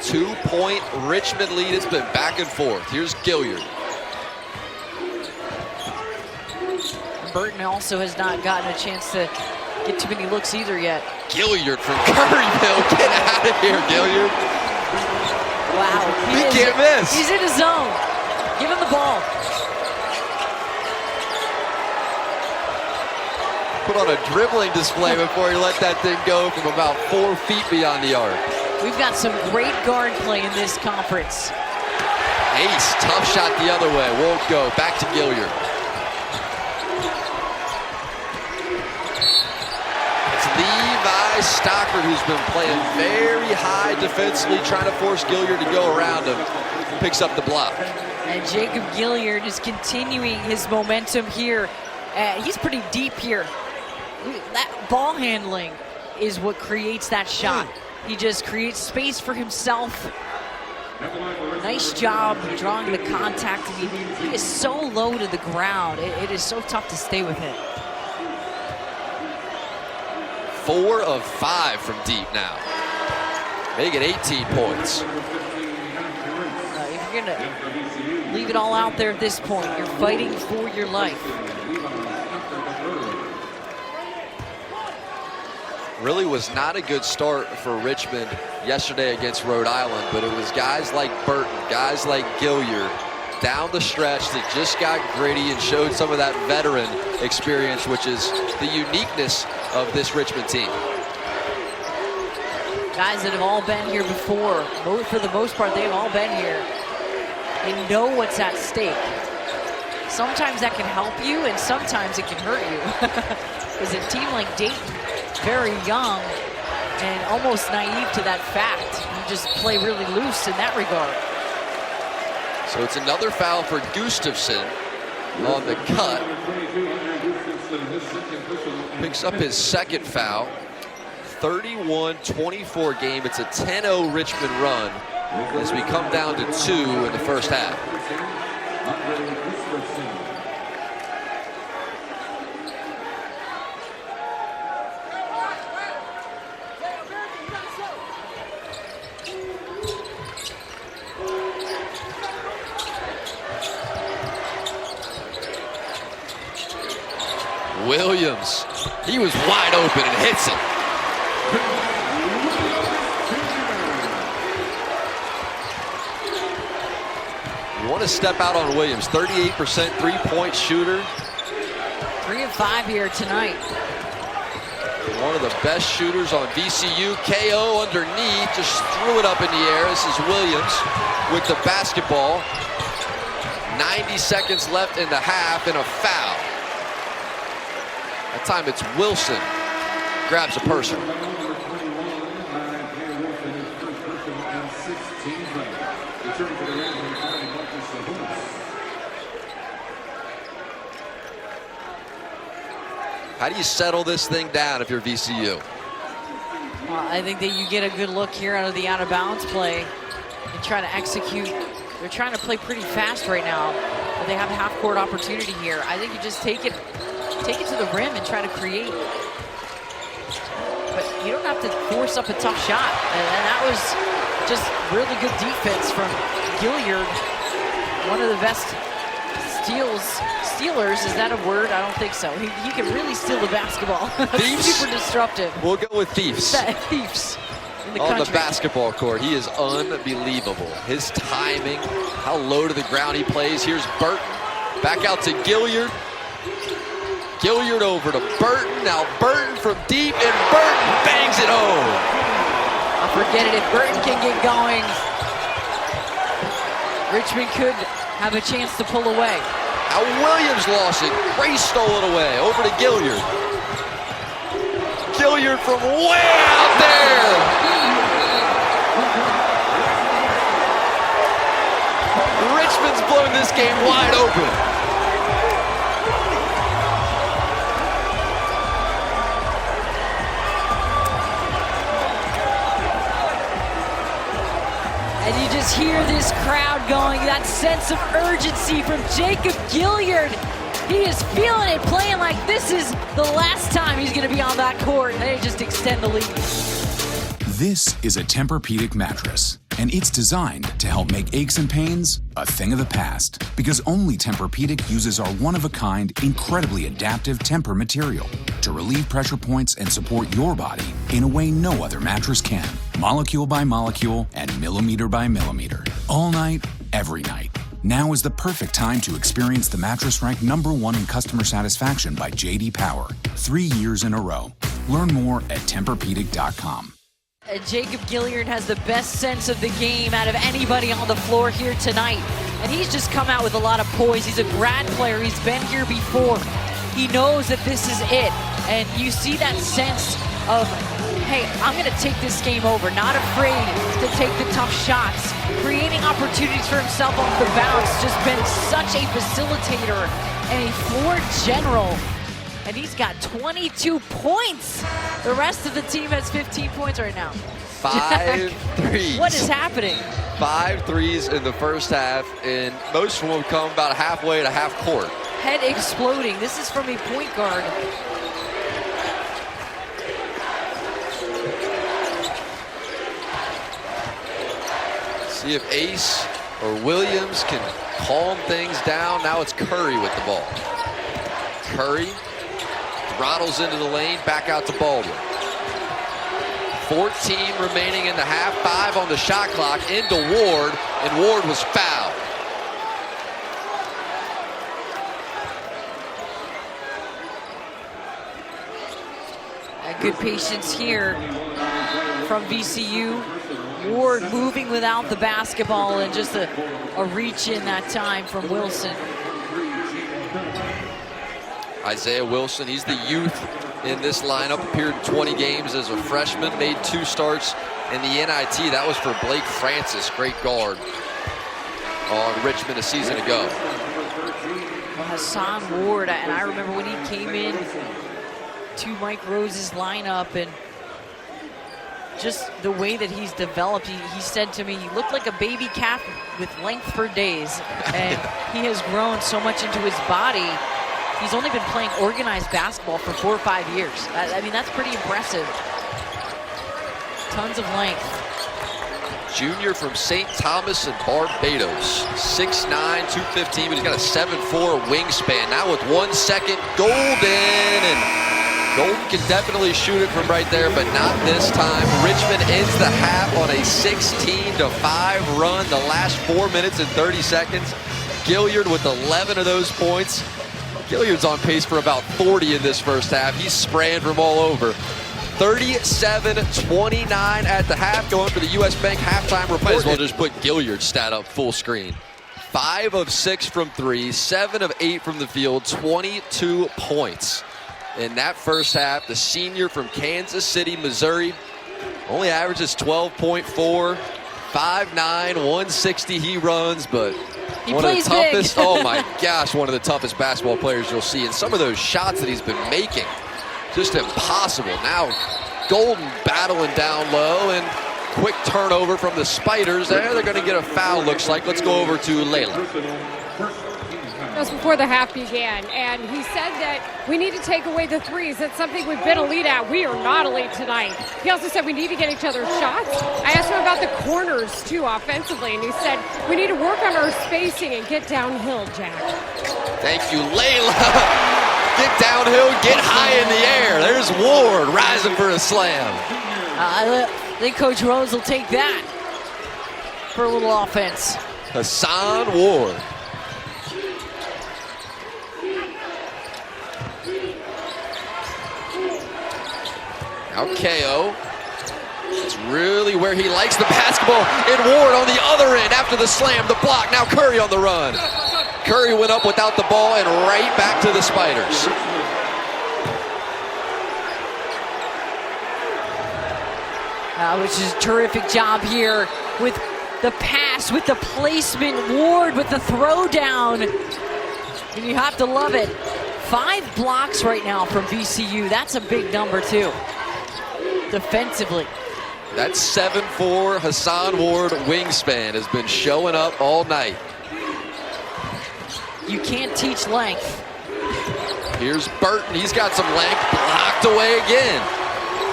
[SPEAKER 2] Two-point Richmond lead. It's been back and forth. Here's Gilliard.
[SPEAKER 1] Burton also has not gotten a chance to get too many looks either yet.
[SPEAKER 2] Gilliard from Curryville. Get out of here, Gilliard.
[SPEAKER 1] Wow.
[SPEAKER 2] He can't miss.
[SPEAKER 1] He's in his zone. Give him the ball.
[SPEAKER 2] Put on a dribbling display before he let that thing go from about 4 feet beyond the arc.
[SPEAKER 1] We've got some great guard play in this conference.
[SPEAKER 2] Ace, tough shot the other way. Won't go. Back to Gilliard. It's Levi Stockard, who's been playing very high defensively, trying to force Gilliard to go around him. Picks up the block.
[SPEAKER 1] And Jacob Gilliard is continuing his momentum here. He's pretty deep here. That ball handling is what creates that shot. He just creates space for himself. Nice job drawing the contact. I mean, he is so low to the ground. It is so tough to stay with him.
[SPEAKER 2] 4 of 5 from deep now. Make it 18 points.
[SPEAKER 1] If you're going to leave it all out there at this point, you're fighting for your life.
[SPEAKER 2] Really was not a good start for Richmond yesterday against Rhode Island, but it was guys like Burton, guys like Gilliard down the stretch that just got gritty and showed some of that veteran experience, which is the uniqueness of this Richmond team.
[SPEAKER 1] Guys that have all been here before. For the most part, they've all been here. They know what's at stake. Sometimes that can help you, and sometimes it can hurt you. Because a team like Dayton, very young and almost naive to that fact. You just play really loose in that regard.
[SPEAKER 2] So it's another foul for Gustafson on the cut. Picks up his second foul. 31-24 game. It's a 10-0 Richmond run as we come down to 2 in the first half. Williams, he was wide open and hits it. You want to step out on Williams, 38% three-point shooter.
[SPEAKER 1] 3 of 5 here tonight.
[SPEAKER 2] One of the best shooters on VCU. KO underneath, just threw it up in the air. This is Williams with the basketball. 90 seconds left in the half and a foul. That time it's Wilson. Grabs a person. How do you settle this thing down if you're VCU?
[SPEAKER 1] I think that you get a good look here out of the out-of-bounds play and try to execute. They're trying to play pretty fast right now, but they have a half-court opportunity here. I think you just take it to the rim and try to create. But you don't have to force up a tough shot. And that was just really good defense from Gilliard. One of the best stealers, is that a word? I don't think so. He can really steal the basketball.
[SPEAKER 2] Thieves?
[SPEAKER 1] Super disruptive.
[SPEAKER 2] We'll go with thieves.
[SPEAKER 1] Thieves in the
[SPEAKER 2] On
[SPEAKER 1] country.
[SPEAKER 2] the basketball court, he is unbelievable. His timing, how low to the ground he plays. Here's Burton, back out to Gilliard. Gilliard over to Burton. Now Burton from deep, and Burton bangs it home.
[SPEAKER 1] I'll forget it. If Burton can get going, Richmond could have a chance to pull away.
[SPEAKER 2] Now Williams lost it. Gray stole it away. Over to Gilliard. Gilliard from way out there. Richmond's blown this game wide open.
[SPEAKER 1] And you just hear this crowd going, that sense of urgency from Jacob Gilliard. He is feeling it, playing like this is the last time he's going to be on that court. And they just extend the lead.
[SPEAKER 6] This is a Tempur-Pedic mattress, and it's designed to help make aches and pains a thing of the past. Because only Tempur-Pedic uses our one-of-a-kind, incredibly adaptive Tempur material to relieve pressure points and support your body in a way no other mattress can. Molecule by molecule and millimeter by millimeter. All night, every night. Now is the perfect time to experience the mattress ranked #1 in customer satisfaction by J.D. Power. 3 years in a row. Learn more at Tempurpedic.com.
[SPEAKER 1] Jacob Gilliard has the best sense of the game out of anybody on the floor here tonight. And he's just come out with a lot of poise. He's a grad player. He's been here before. He knows that this is it. And you see that sense of, hey, I'm going to take this game over. Not afraid to take the tough shots. Creating opportunities for himself off the bounce. Just been such a facilitator and a floor general. And he's got 22 points. The rest of the team has 15 points right now.
[SPEAKER 2] 5 threes.
[SPEAKER 1] What is happening?
[SPEAKER 2] 5 threes in the first half, and most of them come about halfway to half court.
[SPEAKER 1] Head exploding. This is from a point guard.
[SPEAKER 2] See if Ace or Williams can calm things down. Now it's Curry with the ball. Curry throttles into the lane, back out to Baldwin. 14 remaining in the half, 5 on the shot clock, into Ward, and Ward was fouled.
[SPEAKER 1] Good patience here from VCU. Ward moving without the basketball, and just a reach in that time from Wilson.
[SPEAKER 2] Isaiah Wilson, he's the youth in this lineup, appeared in 20 games as a freshman, made 2 starts in the NIT. That was for Blake Francis, great guard on Richmond a season ago.
[SPEAKER 1] Well, Hassan Ward, and I remember when he came in to Mike Rose's lineup, and just the way that he's developed. He said to me, he looked like a baby calf with length for days, and he has grown so much into his body. He's only been playing organized basketball for 4 or 5 years. I mean, that's pretty impressive. Tons of length.
[SPEAKER 2] Junior from St. Thomas in Barbados. 6'9", 215, but he's got a 7'4" wingspan. Now with 1 second, Golden, and Golden can definitely shoot it from right there, but not this time. Richmond ends the half on a 16-5 run. The last 4 minutes and 30 seconds. Gilliard with 11 of those points. Gilliard's on pace for about 40 in this first half. He's spraying from all over. 37-29 at the half, going for the U.S. Bank halftime report. Might as well just put Gilliard's stat up full screen. 5 of 6 from 3, 7 of 8 from the field, 22 points. In that first half, the senior from Kansas City, Missouri, only averages 12.4, 5'9", 160 he runs, but one of the toughest, oh my gosh, one of the toughest basketball players you'll see. And some of those shots that he's been making, just impossible. Now, Golden battling down low, and quick turnover from the Spiders. There, they're going to get a foul, looks like. Let's go over to Layla.
[SPEAKER 3] Just before the half began, and he said that we need to take away the threes. That's something we've been elite at. We are not elite tonight. He also said we need to get each other shots. I asked him about the corners, too, offensively, and he said we need to work on our spacing and get downhill, Jack.
[SPEAKER 2] Thank you, Layla. Get downhill, get high in the air. There's Ward rising for a slam.
[SPEAKER 1] I think Coach Rose will take that for a little offense.
[SPEAKER 2] Hassan Ward. Now KO. It's really where he likes the basketball. And Ward on the other end after the slam, the block. Now Curry on the run. Curry went up without the ball and right back to the Spiders.
[SPEAKER 1] Which is a terrific job here with the pass, with the placement. Ward with the throwdown. And you have to love it. 5 blocks right now from VCU. That's a big number too. Defensively.
[SPEAKER 2] That 7'4" Hassan Ward wingspan has been showing up all night.
[SPEAKER 1] You can't teach length.
[SPEAKER 2] Here's Burton. He's got some length. Blocked away again.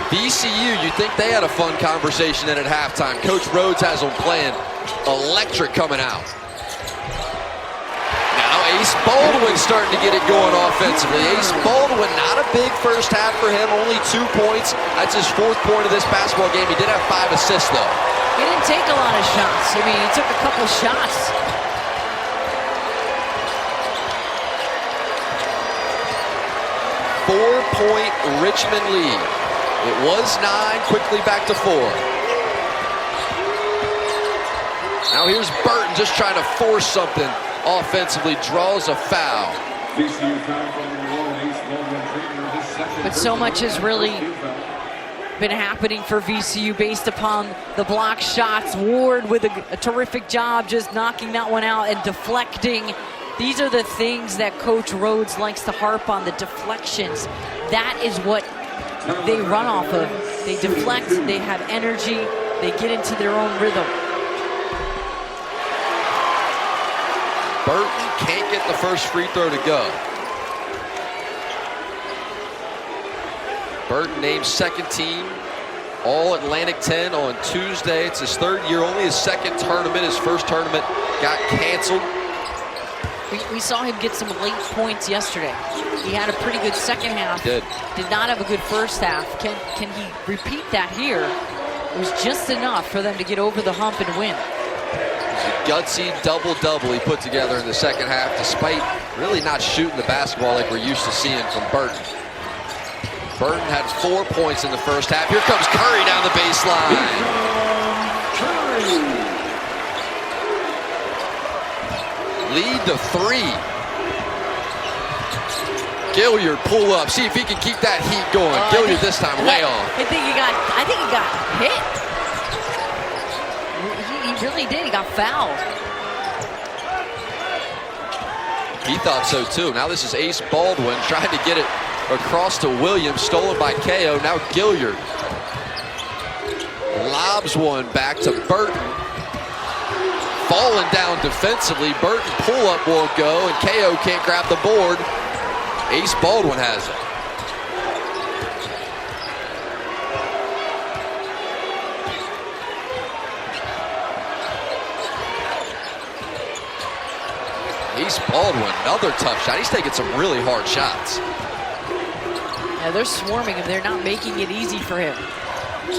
[SPEAKER 2] VCU, you'd think they had a fun conversation in at halftime. Coach Rhodes has them playing electric coming out. Now Ace Baldwin starting to get it going offensively. Ace Baldwin, not a big first half for him, only 2 points. That's his 4th point of this basketball game. He did have 5 assists though.
[SPEAKER 1] He didn't take a lot of shots. I mean, he took a couple shots.
[SPEAKER 2] Four-point Richmond lead. It was 9, quickly back to 4. Now here's Burton just trying to force something offensively, draws a foul.
[SPEAKER 1] But so much has really been happening for VCU based upon the block shots. Ward with a terrific job just knocking that one out and deflecting. These are the things that Coach Rhodes likes to harp on, the deflections. That is what they run off of. They deflect, they have energy, they get into their own rhythm.
[SPEAKER 2] Burton can't get the first free throw to go. Burton named 2nd team All-Atlantic 10 on Tuesday. It's his 3rd year, only his 2nd tournament. His first tournament got canceled.
[SPEAKER 1] We saw him get some late points yesterday. He had a pretty good second half.
[SPEAKER 2] Did
[SPEAKER 1] not have a good first half. Can he repeat that here? It was just enough for them to get over the hump and win.
[SPEAKER 2] A gutsy double-double he put together in the second half, despite really not shooting the basketball like we're used to seeing from Burton. Burton had 4 points in the first half. Here comes Curry down the baseline. Lead to 3. Gilliard pull up, see if he can keep that heat going. Gilliard this time way off.
[SPEAKER 1] I think he got hit. He really did. He got fouled.
[SPEAKER 2] He thought so too. Now this is Ace Baldwin trying to get it across to Williams, stolen by KO. Now Gilliard lobs one back to Burton. Falling down defensively. Burton pull-up won't go, and KO can't grab the board. Ace Baldwin has it. Ace Baldwin, another tough shot. He's taking some really hard shots.
[SPEAKER 1] Yeah, they're swarming him. They're not making it easy for him.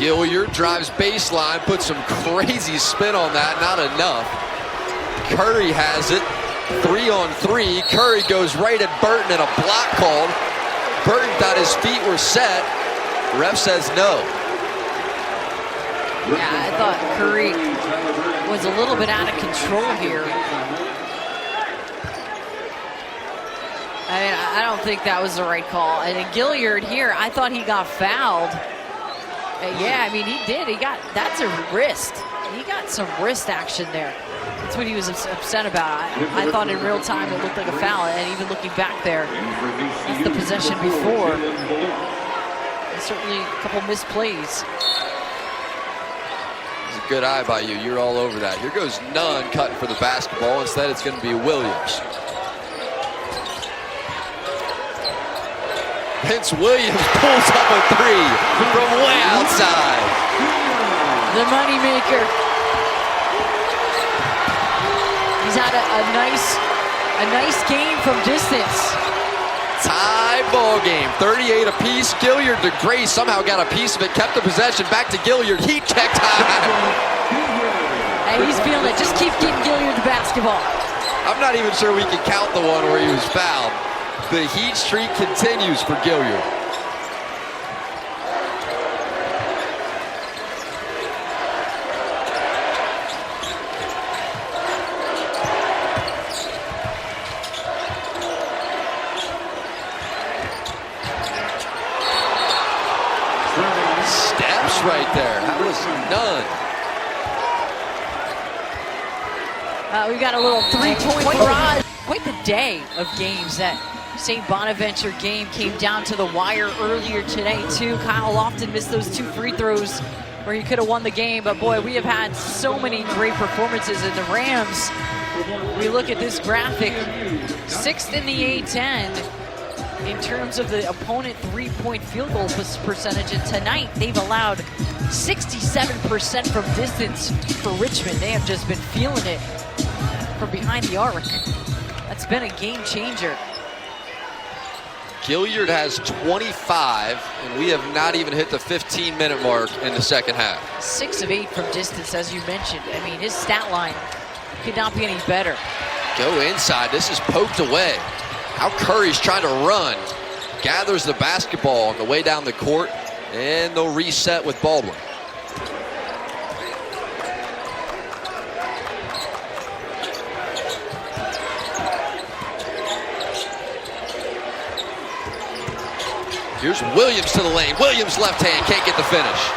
[SPEAKER 2] Gilliard drives baseline, puts some crazy spin on that, not enough. Curry has it, 3-on-3. Curry goes right at Burton and a block called. Burton thought his feet were set. Ref says no.
[SPEAKER 1] Yeah, I thought Curry was a little bit out of control here. I don't think that was the right call. And then Gilliard here, I thought he got fouled. Yeah, I mean, he did. That's a wrist. He got some wrist action there. That's what he was upset about. I thought in real time it looked like a foul, and even looking back there, that's the possession before. And certainly a couple misplays.
[SPEAKER 2] It's a good eye by you. You're all over that. Here goes Nunn cutting for the basketball. Instead, it's going to be Williams. Vince Williams pulls up a 3 from way outside.
[SPEAKER 1] The moneymaker. He's had a nice game from distance.
[SPEAKER 2] Tie ball game, 38 apiece. Gilliard to Gray somehow got a piece of it, kept the possession, back to Gilliard. Heat check time.
[SPEAKER 1] Hey, he's feeling it. Just keep getting Gilliard the basketball.
[SPEAKER 2] I'm not even sure we can count the one where he was fouled. The heat streak continues for Gilliard. Steps right there. That was Nunn.
[SPEAKER 1] We got a little three-point barrage. Quite the day of games. That St. Bonaventure game came down to the wire earlier today too. Kyle Lofton missed those 2 free throws where he could have won the game, but boy, we have had so many great performances. And the Rams, we look at this graphic, 6th in the A10 in terms of the opponent three-point field goal percentage, and tonight they've allowed 67% from distance for Richmond. They have just been feeling it from behind the arc. That's been a game changer.
[SPEAKER 2] Gilliard has 25, and we have not even hit the 15-minute mark in the second half.
[SPEAKER 1] 6 of 8 from distance, as you mentioned. I mean, his stat line could not be any better.
[SPEAKER 2] Go inside. This is poked away. Now Curry's trying to run. Gathers the basketball on the way down the court, and they'll reset with Baldwin. Here's Williams to the lane. Williams left hand, can't get the finish.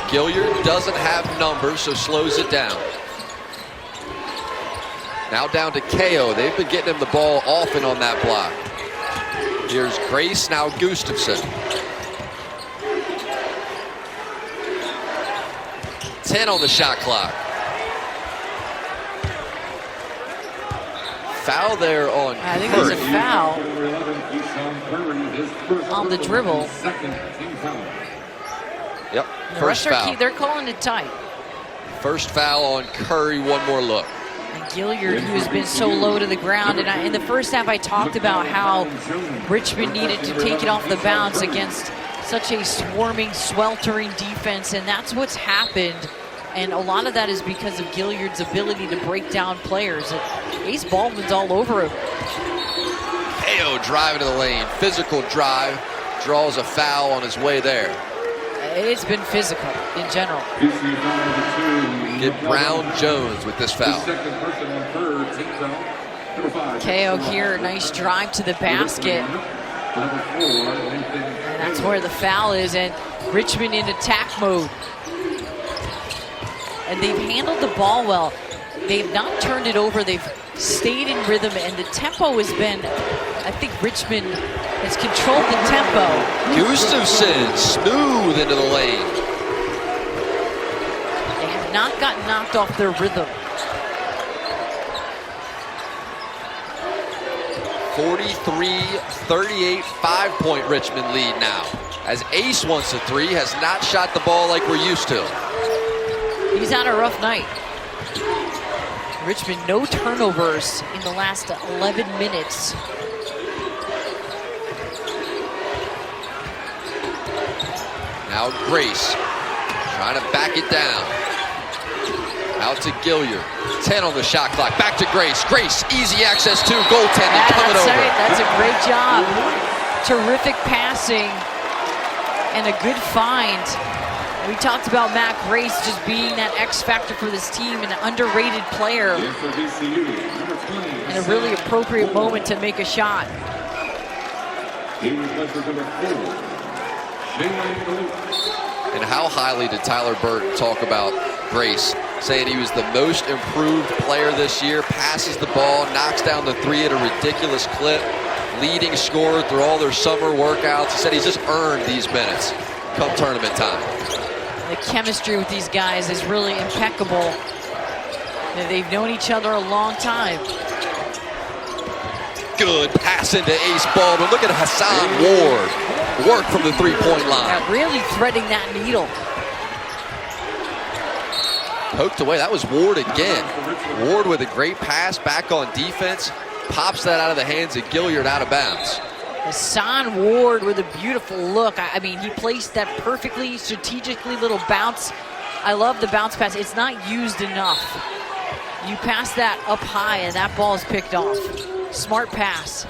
[SPEAKER 2] Gilliard doesn't have numbers, so slows it down. Now down to KO. They've been getting him the ball often on that block. Here's Grace, now Gustafson. 10 on the shot clock. Foul there on
[SPEAKER 1] I think
[SPEAKER 2] Curry.
[SPEAKER 1] there's a foul on the dribble.
[SPEAKER 2] Yep,
[SPEAKER 1] The
[SPEAKER 2] first
[SPEAKER 1] refs
[SPEAKER 2] foul.
[SPEAKER 1] they're calling it tight.
[SPEAKER 2] First foul on Curry, one more look.
[SPEAKER 1] And Gilliard, who's been so low to the ground, and in the first half I talked about how Richmond needed to take it off the bounce against such a swarming, sweltering defense, and that's what's happened. And a lot of that is because of Gilliard's ability to break down players. And Ace Baldwin's all over him.
[SPEAKER 2] Ko driving to the lane. Physical drive. Draws a foul on his way there.
[SPEAKER 1] It's been physical in general.
[SPEAKER 2] Get Brown-Jones with this foul.
[SPEAKER 1] Ko here, nice drive to the basket. And that's where the foul is, and Richmond in attack mode. And they've handled the ball well. They've not turned it over. They've stayed in rhythm, and the tempo has been, I think Richmond has controlled the tempo.
[SPEAKER 2] Gustafson, smooth into the lane.
[SPEAKER 1] They have not gotten knocked off their rhythm.
[SPEAKER 2] 43-38, 5-point Richmond lead now. As Ace wants a three, has not shot the ball like we're used to.
[SPEAKER 1] He's had a rough night. Richmond, no turnovers in the last 11 minutes.
[SPEAKER 2] Now Grace, trying to back it down. Out to Gilliard, 10 on the shot clock, back to Grace. Grace, easy access to goaltending coming over.
[SPEAKER 1] Right. That's a great job. Terrific passing and a good find. We talked about Matt Grace just being that X factor for this team, an underrated player. And a really appropriate moment to make a shot.
[SPEAKER 2] And how highly did Tyler Burton talk about Grace, saying he was the most improved player this year, passes the ball, knocks down the three at a ridiculous clip, leading scorer through all their summer workouts. He said he's just earned these minutes come tournament time.
[SPEAKER 1] The chemistry with these guys is really impeccable. They've known each other a long time.
[SPEAKER 2] Good pass into Ace Baldwin. Look at Hassan Ward work from the three-point line.
[SPEAKER 1] Yeah, really threading that needle.
[SPEAKER 2] Poked away. That was Ward again. Ward with a great pass back on defense. Pops that out of the hands of Gilliard out of bounds.
[SPEAKER 1] Hassan Ward with a beautiful look. I mean, he placed that perfectly, strategically little bounce. I love the bounce pass. It's not used enough. You pass that up high and that ball is picked off. Smart pass.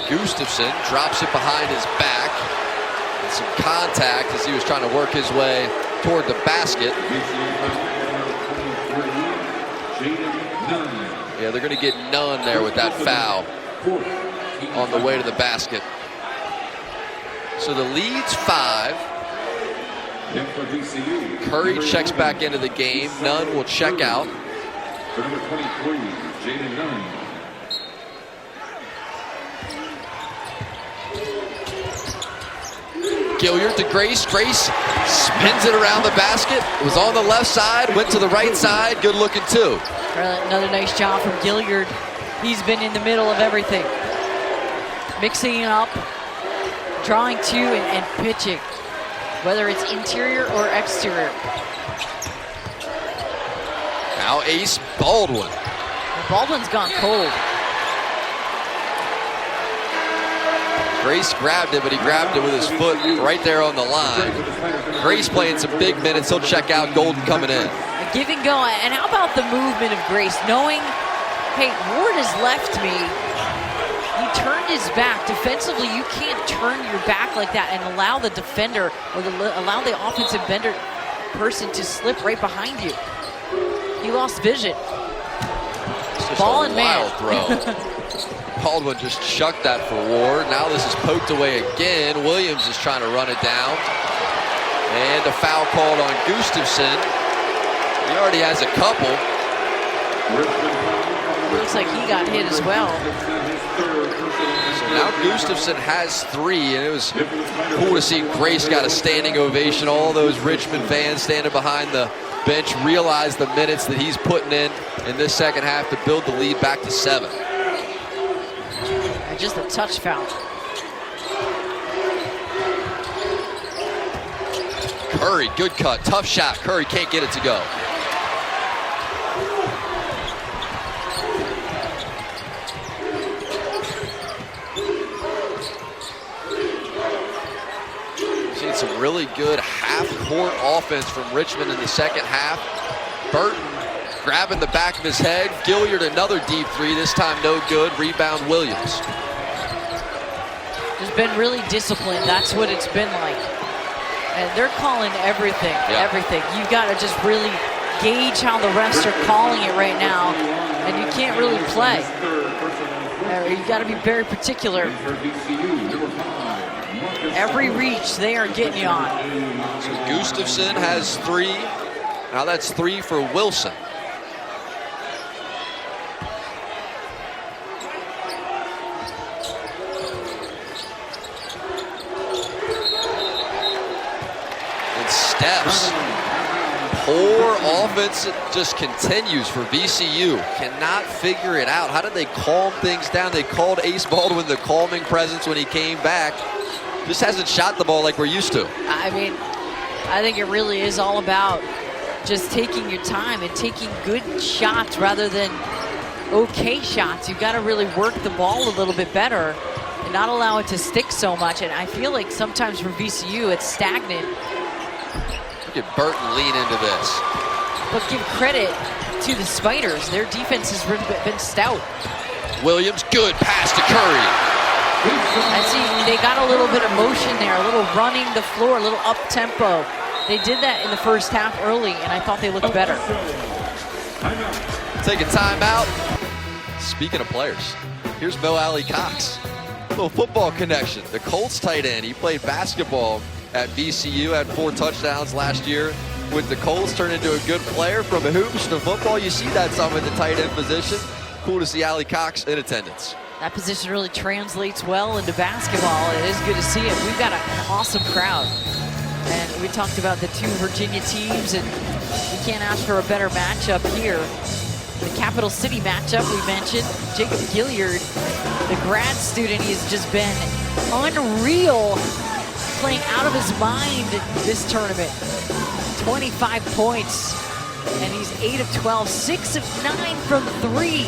[SPEAKER 2] Gustafson drops it behind his back. And some contact as he was trying to work his way toward the basket. Yeah, they're going to get Nunn there with that foul on the way to the basket. So the lead's 5. Curry checks back into the game. Nunn will check out.
[SPEAKER 7] For number 23, Jaden Nunn.
[SPEAKER 2] Gilliard to Grace. Grace spins it around the basket. It was on the left side, went to the right side. Good looking too.
[SPEAKER 1] Another nice job from Gilliard. He's been in the middle of everything. Mixing it up, drawing to and pitching, whether it's interior or exterior.
[SPEAKER 2] Now Ace Baldwin.
[SPEAKER 1] And Baldwin's gone cold.
[SPEAKER 2] Grace grabbed it, but he grabbed it with his foot right there on the line. Grace playing some big minutes. He'll check out. Golden coming in.
[SPEAKER 1] A give and go. And how about the movement of Grace? Knowing, hey, Ward has left me. He turned his back. Defensively, you can't turn your back like that and allow the defender or allow the offensive person to slip right behind you. He lost vision. Ball and man.
[SPEAKER 2] Throw. Baldwin just chucked that for Ward. Now this is poked away again. Williams is trying to run it down. And a foul called on Gustafson. He already has a couple.
[SPEAKER 1] Looks like he got hit as well.
[SPEAKER 2] So now Gustafson has 3, and it was cool to see Grace got a standing ovation. All those Richmond fans standing behind the bench realize the minutes that he's putting in this second half to build the lead back to 7.
[SPEAKER 1] And just a touch foul.
[SPEAKER 2] Curry, good cut, tough shot. Curry can't get it to go. Seen some really good half-court offense from Richmond in the second half. Burton grabbing the back of his head. Gilliard another deep three, this time no good. Rebound Williams.
[SPEAKER 1] Has been really disciplined. That's what it's been like. And they're calling everything, everything. You've got to just really gauge how the refs are calling it right now, and you can't really play. You've got to be very particular. Every reach they are getting you on.
[SPEAKER 2] So Gustafson has 3. Now that's 3 for Wilson. Steps. Poor offense just continues for VCU. Cannot figure it out. How did they calm things down? They called Ace Baldwin the calming presence when he came back. Just hasn't shot the ball like we're used to.
[SPEAKER 1] I mean, I think it really is all about just taking your time and taking good shots rather than okay shots. You've got to really work the ball a little bit better and not allow it to stick so much. And I feel like sometimes for VCU, it's stagnant.
[SPEAKER 2] Look at Burton lean into this.
[SPEAKER 1] But give credit to the Spiders. Their defense has been stout.
[SPEAKER 2] Williams, good pass to Curry.
[SPEAKER 1] I see they got a little bit of motion there, a little running the floor, a little up-tempo. They did that in the first half early, and I thought they looked better.
[SPEAKER 2] Take a timeout. Speaking of players, here's Mo Alley Cox. A little football connection. The Colts tight end. He played basketball at VCU, had 4 touchdowns last year with the Colts, turned into a good player from hoops to football. You see that some in the tight end position. Cool to see Alley Cox in attendance.
[SPEAKER 1] That position really translates well into basketball. It is good to see it. We've got an awesome crowd. And we talked about the 2 Virginia teams, and we can't ask for a better matchup here. The Capital City matchup we mentioned, Jacob Gilliard, the grad student, he's just been unreal, playing out of his mind this tournament. 25 points, and he's 8 of 12, 6 of 9 from 3.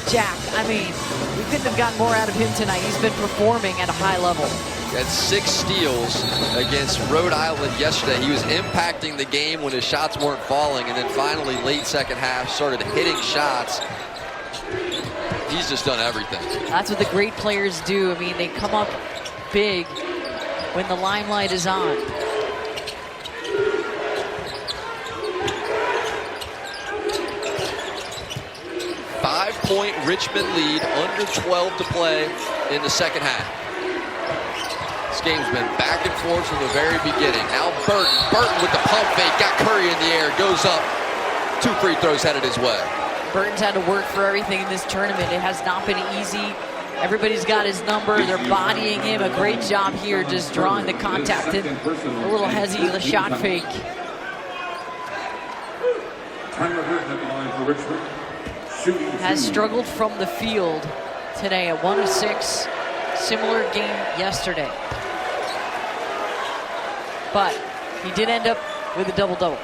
[SPEAKER 1] Jack, I mean, we couldn't have gotten more out of him tonight. He's been performing at a high level.
[SPEAKER 2] He had 6 steals against Rhode Island yesterday. He was impacting the game when his shots weren't falling, and then finally late second half started hitting shots. He's just done everything.
[SPEAKER 1] That's what the great players do. I mean, they come up big when the limelight is on.
[SPEAKER 2] Five-point Richmond lead, under 12 to play in the second half. This game's been back and forth from the very beginning. Now Burton with the pump fake, got Curry in the air, goes up. 2 free throws headed his way.
[SPEAKER 1] Burton's had to work for everything in this tournament. It has not been easy. Everybody's got his number. They're bodying him. A great job here, just drawing the contact in. A little hezzy, the shot fake. Has struggled from the field today at 1 of 6. Similar game yesterday. But he did end up with a double-double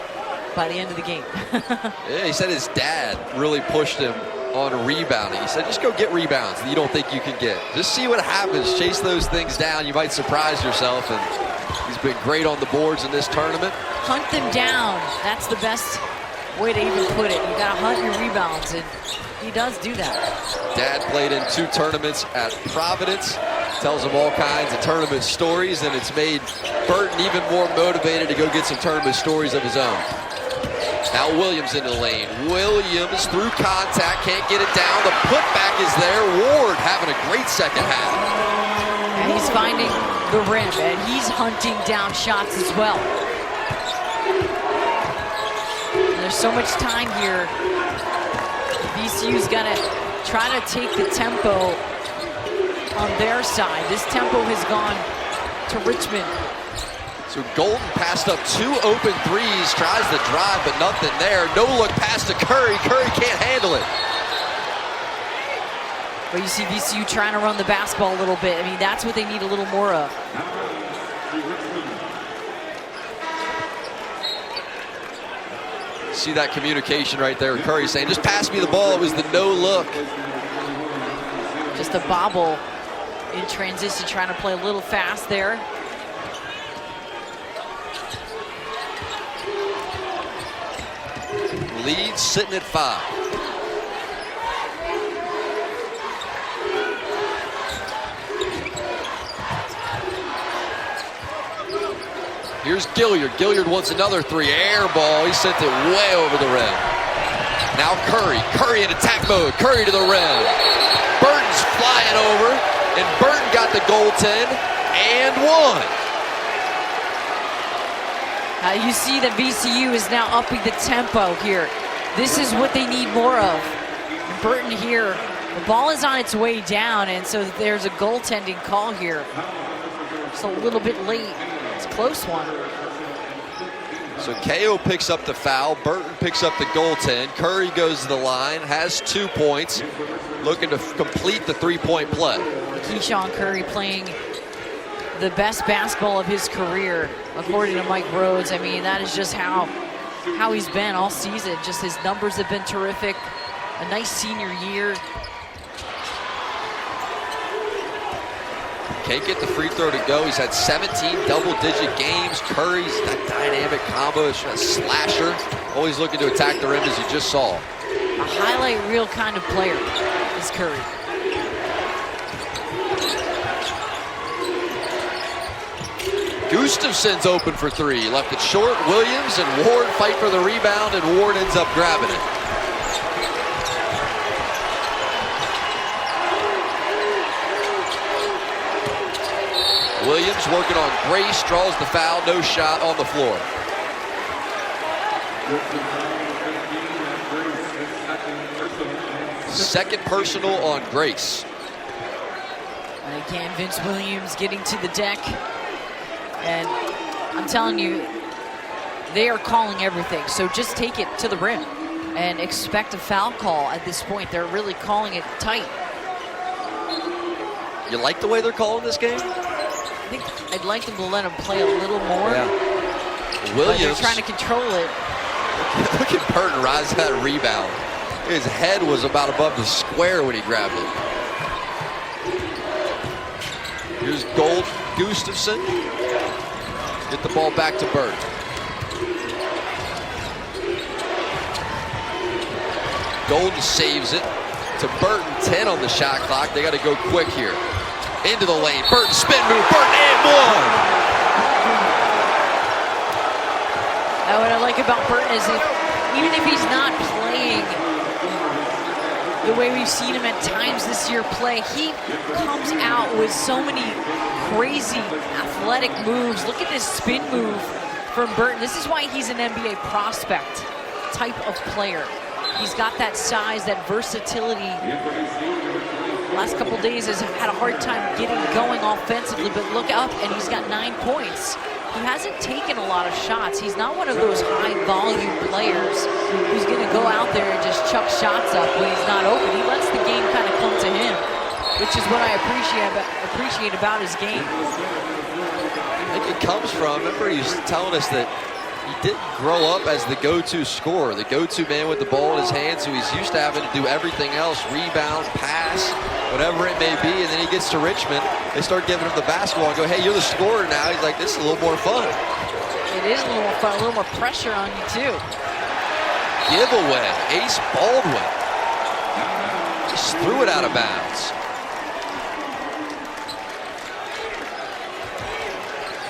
[SPEAKER 1] by the end of the game.
[SPEAKER 2] Yeah, he said his dad really pushed him on rebounding. He said, just go get rebounds that you don't think you can get. Just see what happens. Chase those things down. You might surprise yourself. And he's been great on the boards in this tournament.
[SPEAKER 1] Hunt them down. That's the best way to even put it. You got to hunt your rebounds, and he does do that.
[SPEAKER 2] Dad played in 2 tournaments at Providence. Tells him all kinds of tournament stories, and it's made Burton even more motivated to go get some tournament stories of his own. Now Williams in the lane. Williams through contact, can't get it down. The putback is there. Ward having a great second half.
[SPEAKER 1] And he's finding the rim, and he's hunting down shots as well. And there's so much time here. VCU's got to try to take the tempo on their side. This tempo has gone to Richmond.
[SPEAKER 2] So Golden passed up 2 open threes, tries to drive, but nothing there. No look pass to Curry. Curry can't handle it.
[SPEAKER 1] But you see VCU trying to run the basketball a little bit. I mean, that's what they need a little more of.
[SPEAKER 2] See that communication right there. Curry saying, just pass me the ball. It was the no look.
[SPEAKER 1] Just a bobble in transition, trying to play a little fast there.
[SPEAKER 2] Lead sitting at 5. Here's Gilliard. Gilliard wants another 3. Air ball. He sent it way over the rim. Now Curry. Curry in attack mode. Curry to the rim. Burton's flying over, and Burton got the goaltend and one.
[SPEAKER 1] You see that VCU is now upping the tempo here. This is what they need more of. Burton here, the ball is on its way down, and so there's a goaltending call here. It's a little bit late. It's a close one.
[SPEAKER 2] So KO picks up the foul. Burton picks up the goaltend. Curry goes to the line, has 2 points, looking to complete the 3-point play.
[SPEAKER 1] Keyshawn Curry playing the best basketball of his career, according to Mike Rhodes. I mean, that is just how he's been all season. Just his numbers have been terrific. A nice senior year.
[SPEAKER 2] Can't get the free throw to go. He's had 17 double-digit games. Curry's that dynamic combo, a slasher. Always looking to attack the rim, as you just saw.
[SPEAKER 1] A highlight reel kind of player is Curry.
[SPEAKER 2] Gustafson's open for 3. Left it short. Williams and Ward fight for the rebound, and Ward ends up grabbing it. Williams working on Grace, draws the foul, no shot on the floor. Second personal on Grace.
[SPEAKER 1] And again, Vince Williams getting to the deck. And I'm telling you, they are calling everything. So just take it to the rim and expect a foul call at this point. They're really calling it tight.
[SPEAKER 2] You like the way they're calling this game?
[SPEAKER 1] I think I'd like them to let him play a little more.
[SPEAKER 2] Yeah. Williams.
[SPEAKER 1] They're trying to control it.
[SPEAKER 2] Look at Burton rise that rebound. His head was about above the square when he grabbed it. Here's Gustafson. Get the ball back to Burton. Golden saves it to Burton. 10 on the shot clock. They got to go quick here. Into the lane. Burton spin move. Burton and one.
[SPEAKER 1] Now what I like about Burton is even if he's not playing the way we've seen him at times this year play, he comes out with so many crazy athletic moves. Look at this spin move from Burton. This is why he's an NBA prospect type of player. He's got that size, that versatility. Last couple days has had a hard time getting going offensively, but look up and he's got 9 points. He hasn't taken a lot of shots. He's not one of those high volume players who's gonna go out there and just chuck shots up when he's not open. He lets the game kind of come to him, which is what I appreciate about his game.
[SPEAKER 2] I think it comes from, remember he was telling us that he didn't grow up as the go-to scorer, the go-to man with the ball in his hands, so he's used to having to do everything else, rebound, pass, whatever it may be, and then he gets to Richmond, they start giving him the basketball and go, hey, you're the scorer now. He's like, this is a little more fun.
[SPEAKER 1] It is a little more fun, a little more pressure on you too.
[SPEAKER 2] Giveaway, Ace Baldwin. Just threw it out of bounds.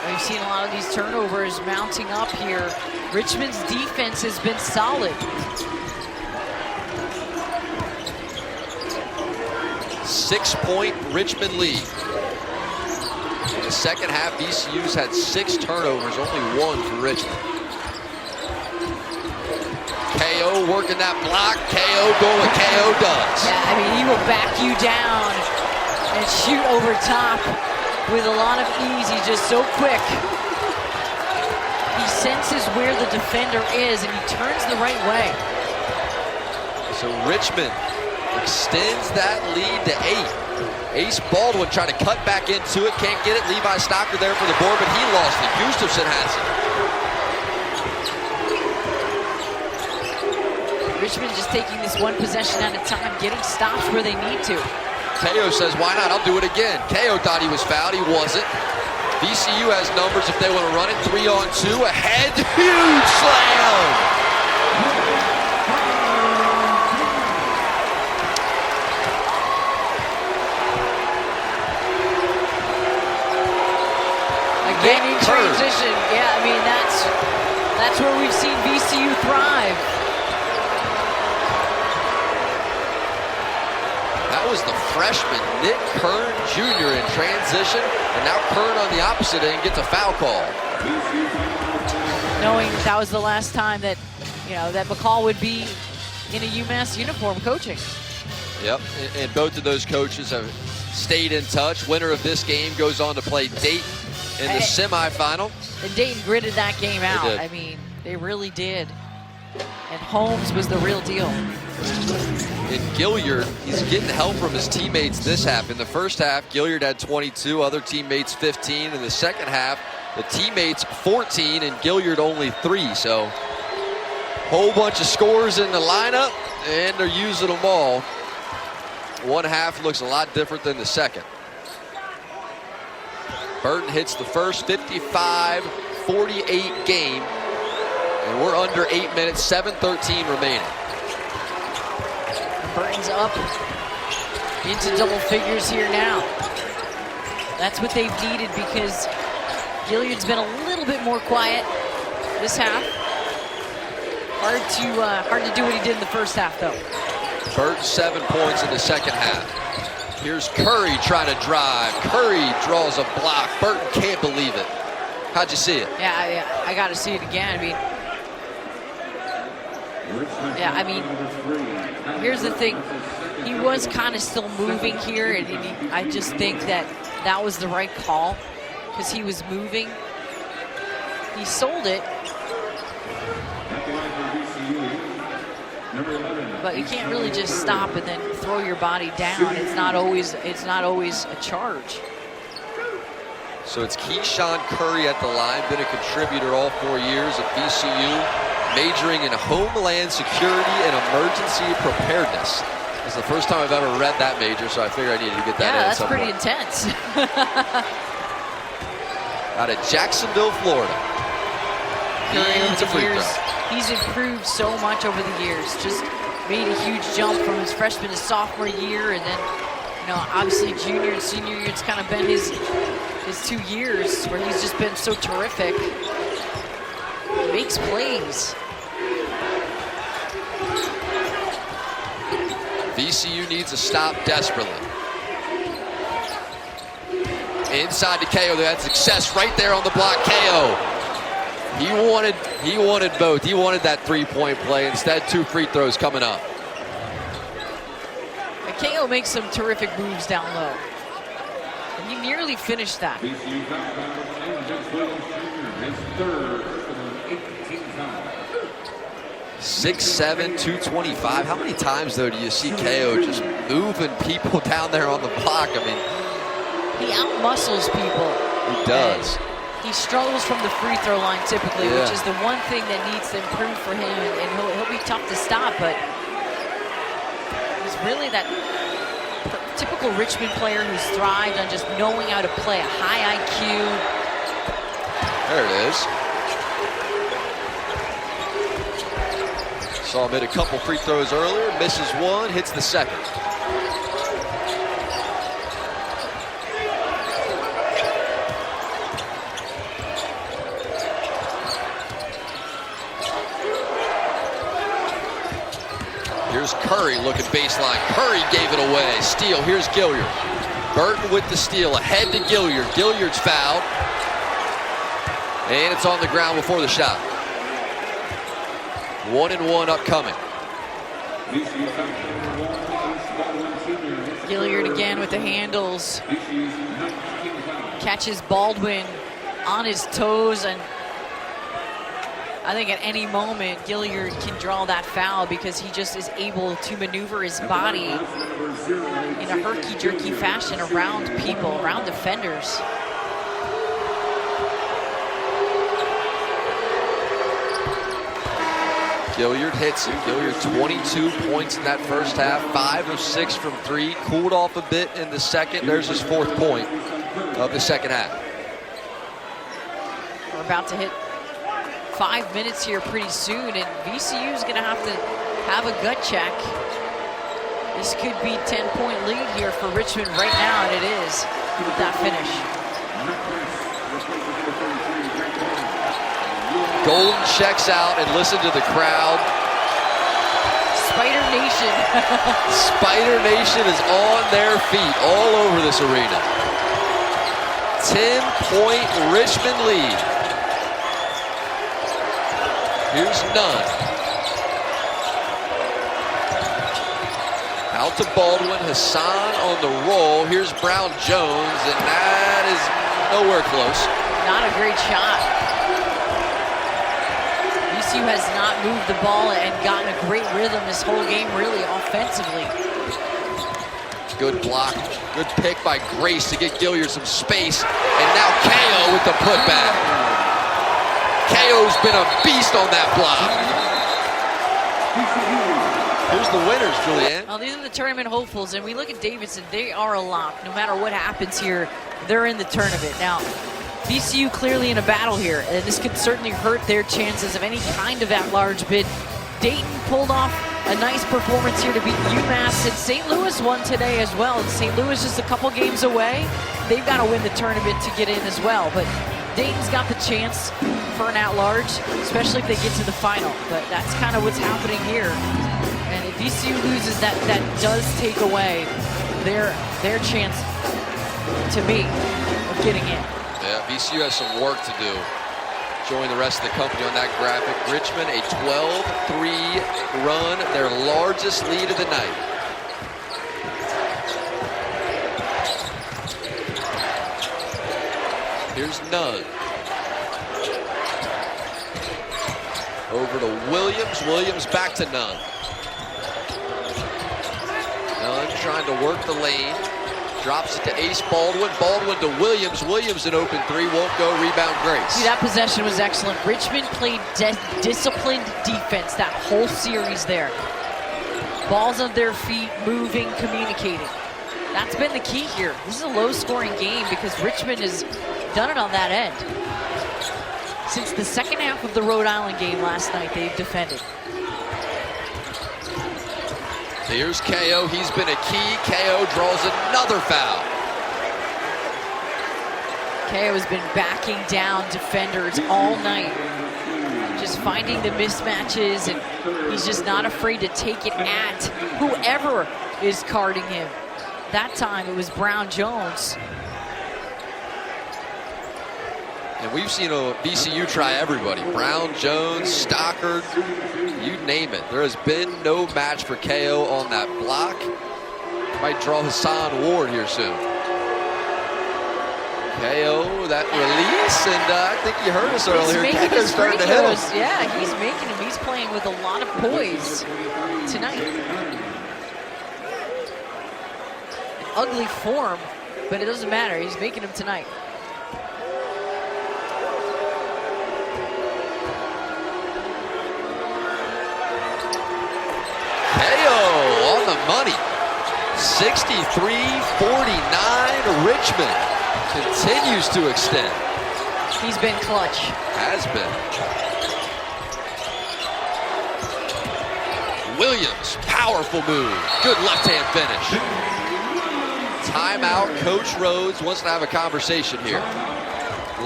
[SPEAKER 1] We've seen a lot of these turnovers mounting up here. Richmond's defense has been solid.
[SPEAKER 2] 6-point Richmond lead. In the second half, VCU's had 6 turnovers, only 1 for Richmond. KO working that block. KO doing what KO does.
[SPEAKER 1] Yeah, I mean, he will back you down and shoot over top with a lot of ease. He's just so quick. He senses where the defender is and he turns the right way.
[SPEAKER 2] So Richmond extends that lead to 8. Ace Baldwin trying to cut back into it, can't get it. Levi Stocker there for the board, but he lost it. Gustafson has it.
[SPEAKER 1] Richmond just taking this one possession at a time, getting stops where they need to.
[SPEAKER 2] KO says, why not? I'll do it again. KO thought he was fouled. He wasn't. VCU has numbers if they want to run it. 3-on-2. Ahead. Huge slam. was the freshman, Nick Kern Jr. in transition, and now Kern on the opposite end gets a foul call.
[SPEAKER 1] Knowing that was the last time that, that McCall would be in a UMass uniform coaching.
[SPEAKER 2] Yep, and both of those coaches have stayed in touch. Winner of this game goes on to play Dayton in the semifinal.
[SPEAKER 1] And Dayton gritted that game out.
[SPEAKER 2] They did.
[SPEAKER 1] I mean, they really did. And Holmes was the real deal.
[SPEAKER 2] In Gilliard, he's getting help from his teammates this half. In the first half, Gilliard had 22, other teammates 15. In the second half, the teammates 14 and Gilliard only 3. So, whole bunch of scores in the lineup, and they're using them all. One half looks a lot different than the second. Burton hits the first 55-48 game, and we're under 8 minutes, 7:13 remaining.
[SPEAKER 1] Burton's up into double figures here now. That's what they've needed because Gilliard's been a little bit more quiet this half. Hard to do what he did in the first half, though.
[SPEAKER 2] Burton 7 points in the second half. Here's Curry trying to drive. Curry draws a block. Burton can't believe it. How'd you see it?
[SPEAKER 1] Yeah, I got to see it again. I mean, here's the thing. He was kind of still moving here, and I just think that was the right call because he was moving. He sold it. But you can't really just stop and then throw your body down. It's not always a charge.
[SPEAKER 2] So it's Keyshawn Curry at the line, been a contributor all 4 years at VCU, majoring in homeland security and emergency preparedness. It's the first time I've ever read that major, so I figured I needed to get that in.
[SPEAKER 1] Yeah, that's pretty intense.
[SPEAKER 2] Out of Jacksonville, Florida.
[SPEAKER 1] Curry over the years, he's improved so much over the years. Just made a huge jump from his freshman to sophomore year, and then, obviously junior and senior year, it's kind of been his 2 years where he's just been so terrific. Makes plays.
[SPEAKER 2] VCU needs a stop desperately. Inside to KO, they had success right there on the block. KO. He wanted both. He wanted that 3-point play. Instead, 2 free throws coming up.
[SPEAKER 1] And KO makes some terrific moves down low. And he nearly finished that.
[SPEAKER 2] 6'7", 225. How many times, though, do you see KO just moving people down there on the block? I mean,
[SPEAKER 1] he out-muscles people.
[SPEAKER 2] He does.
[SPEAKER 1] He struggles from the free throw line typically, which is the one thing that needs to improve for him, and he'll be tough to stop, but he's really that typical Richmond player who's thrived on just knowing how to play, a high IQ.
[SPEAKER 2] There it is. Saw him hit a couple free throws earlier, misses one, hits the second. Here's Curry looking baseline. Curry gave it away. Steal. Here's Gilliard. Burton with the steal. Ahead to Gilliard. Gilliard's fouled. And it's on the ground before the shot. 1-and-1 upcoming.
[SPEAKER 1] Gilliard again with the handles. Catches Baldwin on his toes, and I think at any moment Gilliard can draw that foul because he just is able to maneuver his body in a herky-jerky fashion around people, around defenders.
[SPEAKER 2] Gilliard hits it. Gilliard 22 points in that first half, 5 of 6 from 3. Cooled off a bit in the second. There's his 4th point of the second half.
[SPEAKER 1] We're about to hit 5 minutes here pretty soon, and VCU is going to have a gut check. This could be 10-point lead here for Richmond right now, and it is with that finish.
[SPEAKER 2] Golden checks out, and listen to the crowd.
[SPEAKER 1] Spider Nation.
[SPEAKER 2] Spider Nation is on their feet all over this arena. 10-point Richmond lead. Here's Nunn. Out to Baldwin, Hassan on the roll. Here's Brown Jones, and that is nowhere close.
[SPEAKER 1] Not a great shot. VCU has not moved the ball and gotten a great rhythm this whole game, really, offensively.
[SPEAKER 2] Good block, good pick by Grace to get Gilliard some space, and now KO with the putback. KO's been a beast on that block. Here's the winners, Julianne.
[SPEAKER 1] Well, these are the tournament hopefuls, and we look at Davidson, they are a lock. No matter what happens here, they're in the tournament. Now, VCU clearly in a battle here, and this could certainly hurt their chances of any kind of at-large bid. Dayton pulled off a nice performance here to beat UMass, and St. Louis won today as well. And St. Louis just a couple games away. They've got to win the tournament to get in as well. But Dayton's got the chance for an at-large, especially if they get to the final. But that's kind of what's happening here. And if VCU loses, that does take away their chance, to me, of getting in.
[SPEAKER 2] Yeah, VCU has some work to do. Join the rest of the company on that graphic. Richmond, a 12-3 run, their largest lead of the night. Here's Nunn. Over to Williams. Williams back to Nunn. Nunn trying to work the lane. Drops it to Ace Baldwin. Baldwin to Williams. Williams an open three. Won't go. Rebound Grace.
[SPEAKER 1] See, that possession was excellent. Richmond played disciplined defense that whole series there. Balls on their feet, moving, communicating. That's been the key here. This is a low-scoring game because Richmond has done it on that end. Since the second half of the Rhode Island game last night, they've defended.
[SPEAKER 2] Here's KO. He's been a key. KO draws another foul.
[SPEAKER 1] KO has been backing down defenders all night. Just finding the mismatches, and he's just not afraid to take it at whoever is carding him. That time it was Brown Jones.
[SPEAKER 2] And we've seen VCU try everybody. Brown, Jones, Stockard, you name it. There has been no match for KO on that block. Might draw Hassan Ward here soon. KO, that release, and I think you heard us earlier. KO's starting to hit him.
[SPEAKER 1] Yeah, he's making him. He's playing with a lot of poise tonight. An ugly form, but it doesn't matter. He's making him tonight.
[SPEAKER 2] On the money. 63-49. Richmond continues to extend.
[SPEAKER 1] He's been clutch.
[SPEAKER 2] Has been. Williams, powerful move. Good left-hand finish. Timeout. Coach Rhodes wants to have a conversation here.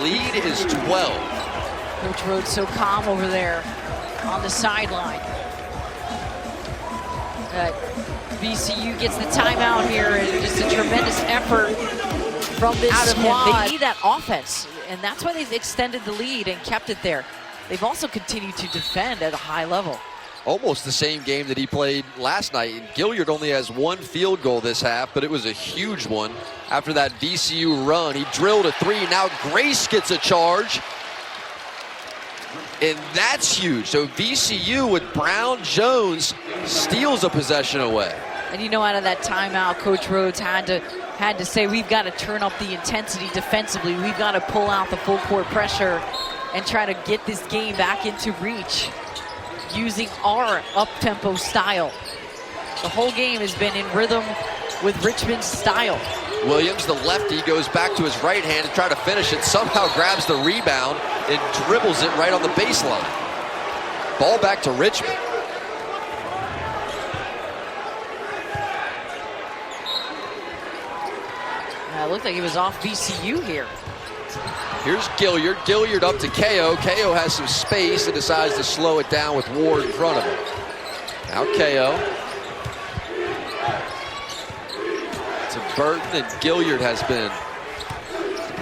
[SPEAKER 2] Lead is 12.
[SPEAKER 1] Coach Rhodes so calm over there on the sideline. VCU gets the timeout here, and just a tremendous effort from this squad. They need that offense, and that's why they've extended the lead and kept it there. They've also continued to defend at a high level.
[SPEAKER 2] Almost the same game that he played last night. Gilliard only has one field goal this half, but it was a huge one after that VCU run. He drilled a three. Now Grace gets a charge. And that's huge. So VCU with Brown Jones steals a possession away.
[SPEAKER 1] And you know, out of that timeout, Coach Rhodes had to say, we've got to turn up the intensity defensively. We've got to pull out the full court pressure and try to get this game back into reach using our up-tempo style. The whole game has been in rhythm with Richmond's style.
[SPEAKER 2] Williams, the lefty, goes back to his right hand to try to finish it. Somehow grabs the rebound and dribbles it right on the baseline. Ball back to Richmond.
[SPEAKER 1] It looked like he was off VCU here.
[SPEAKER 2] Here's Gilliard. Gilliard up to KO. KO has some space and decides to slow it down with Ward in front of him. Now KO. To Burton, and Gilliard has been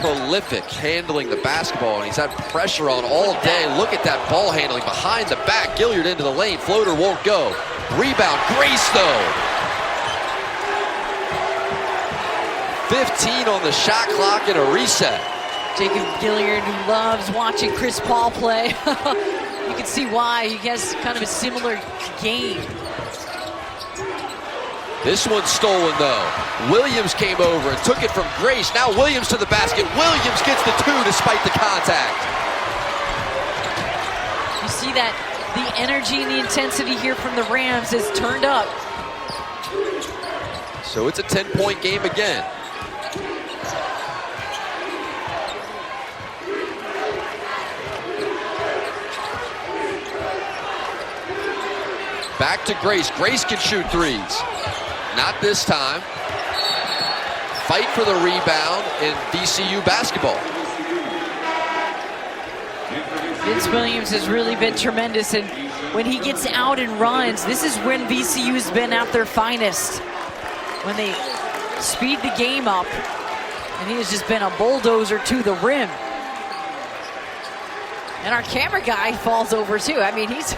[SPEAKER 2] prolific handling the basketball, and he's had pressure on all day. Look at that ball handling behind the back. Gilliard into the lane. Floater won't go. Rebound. Grace, though. 15 on the shot clock and a reset.
[SPEAKER 1] Jacob Gilliard, who loves watching Chris Paul play. You can see why. He has kind of a similar game.
[SPEAKER 2] This one's stolen, though. Williams came over and took it from Grace. Now Williams to the basket. Williams gets the two despite the contact.
[SPEAKER 1] You see that the energy and the intensity here from the Rams is turned up.
[SPEAKER 2] So it's a 10-point game again. Back to Grace. Grace can shoot threes. Not this time. Fight for the rebound in VCU basketball.
[SPEAKER 1] Vince Williams has really been tremendous, and when he gets out and runs, this is when VCU's been at their finest. When they speed the game up, and he has just been a bulldozer to the rim. And our camera guy falls over too. I mean, he's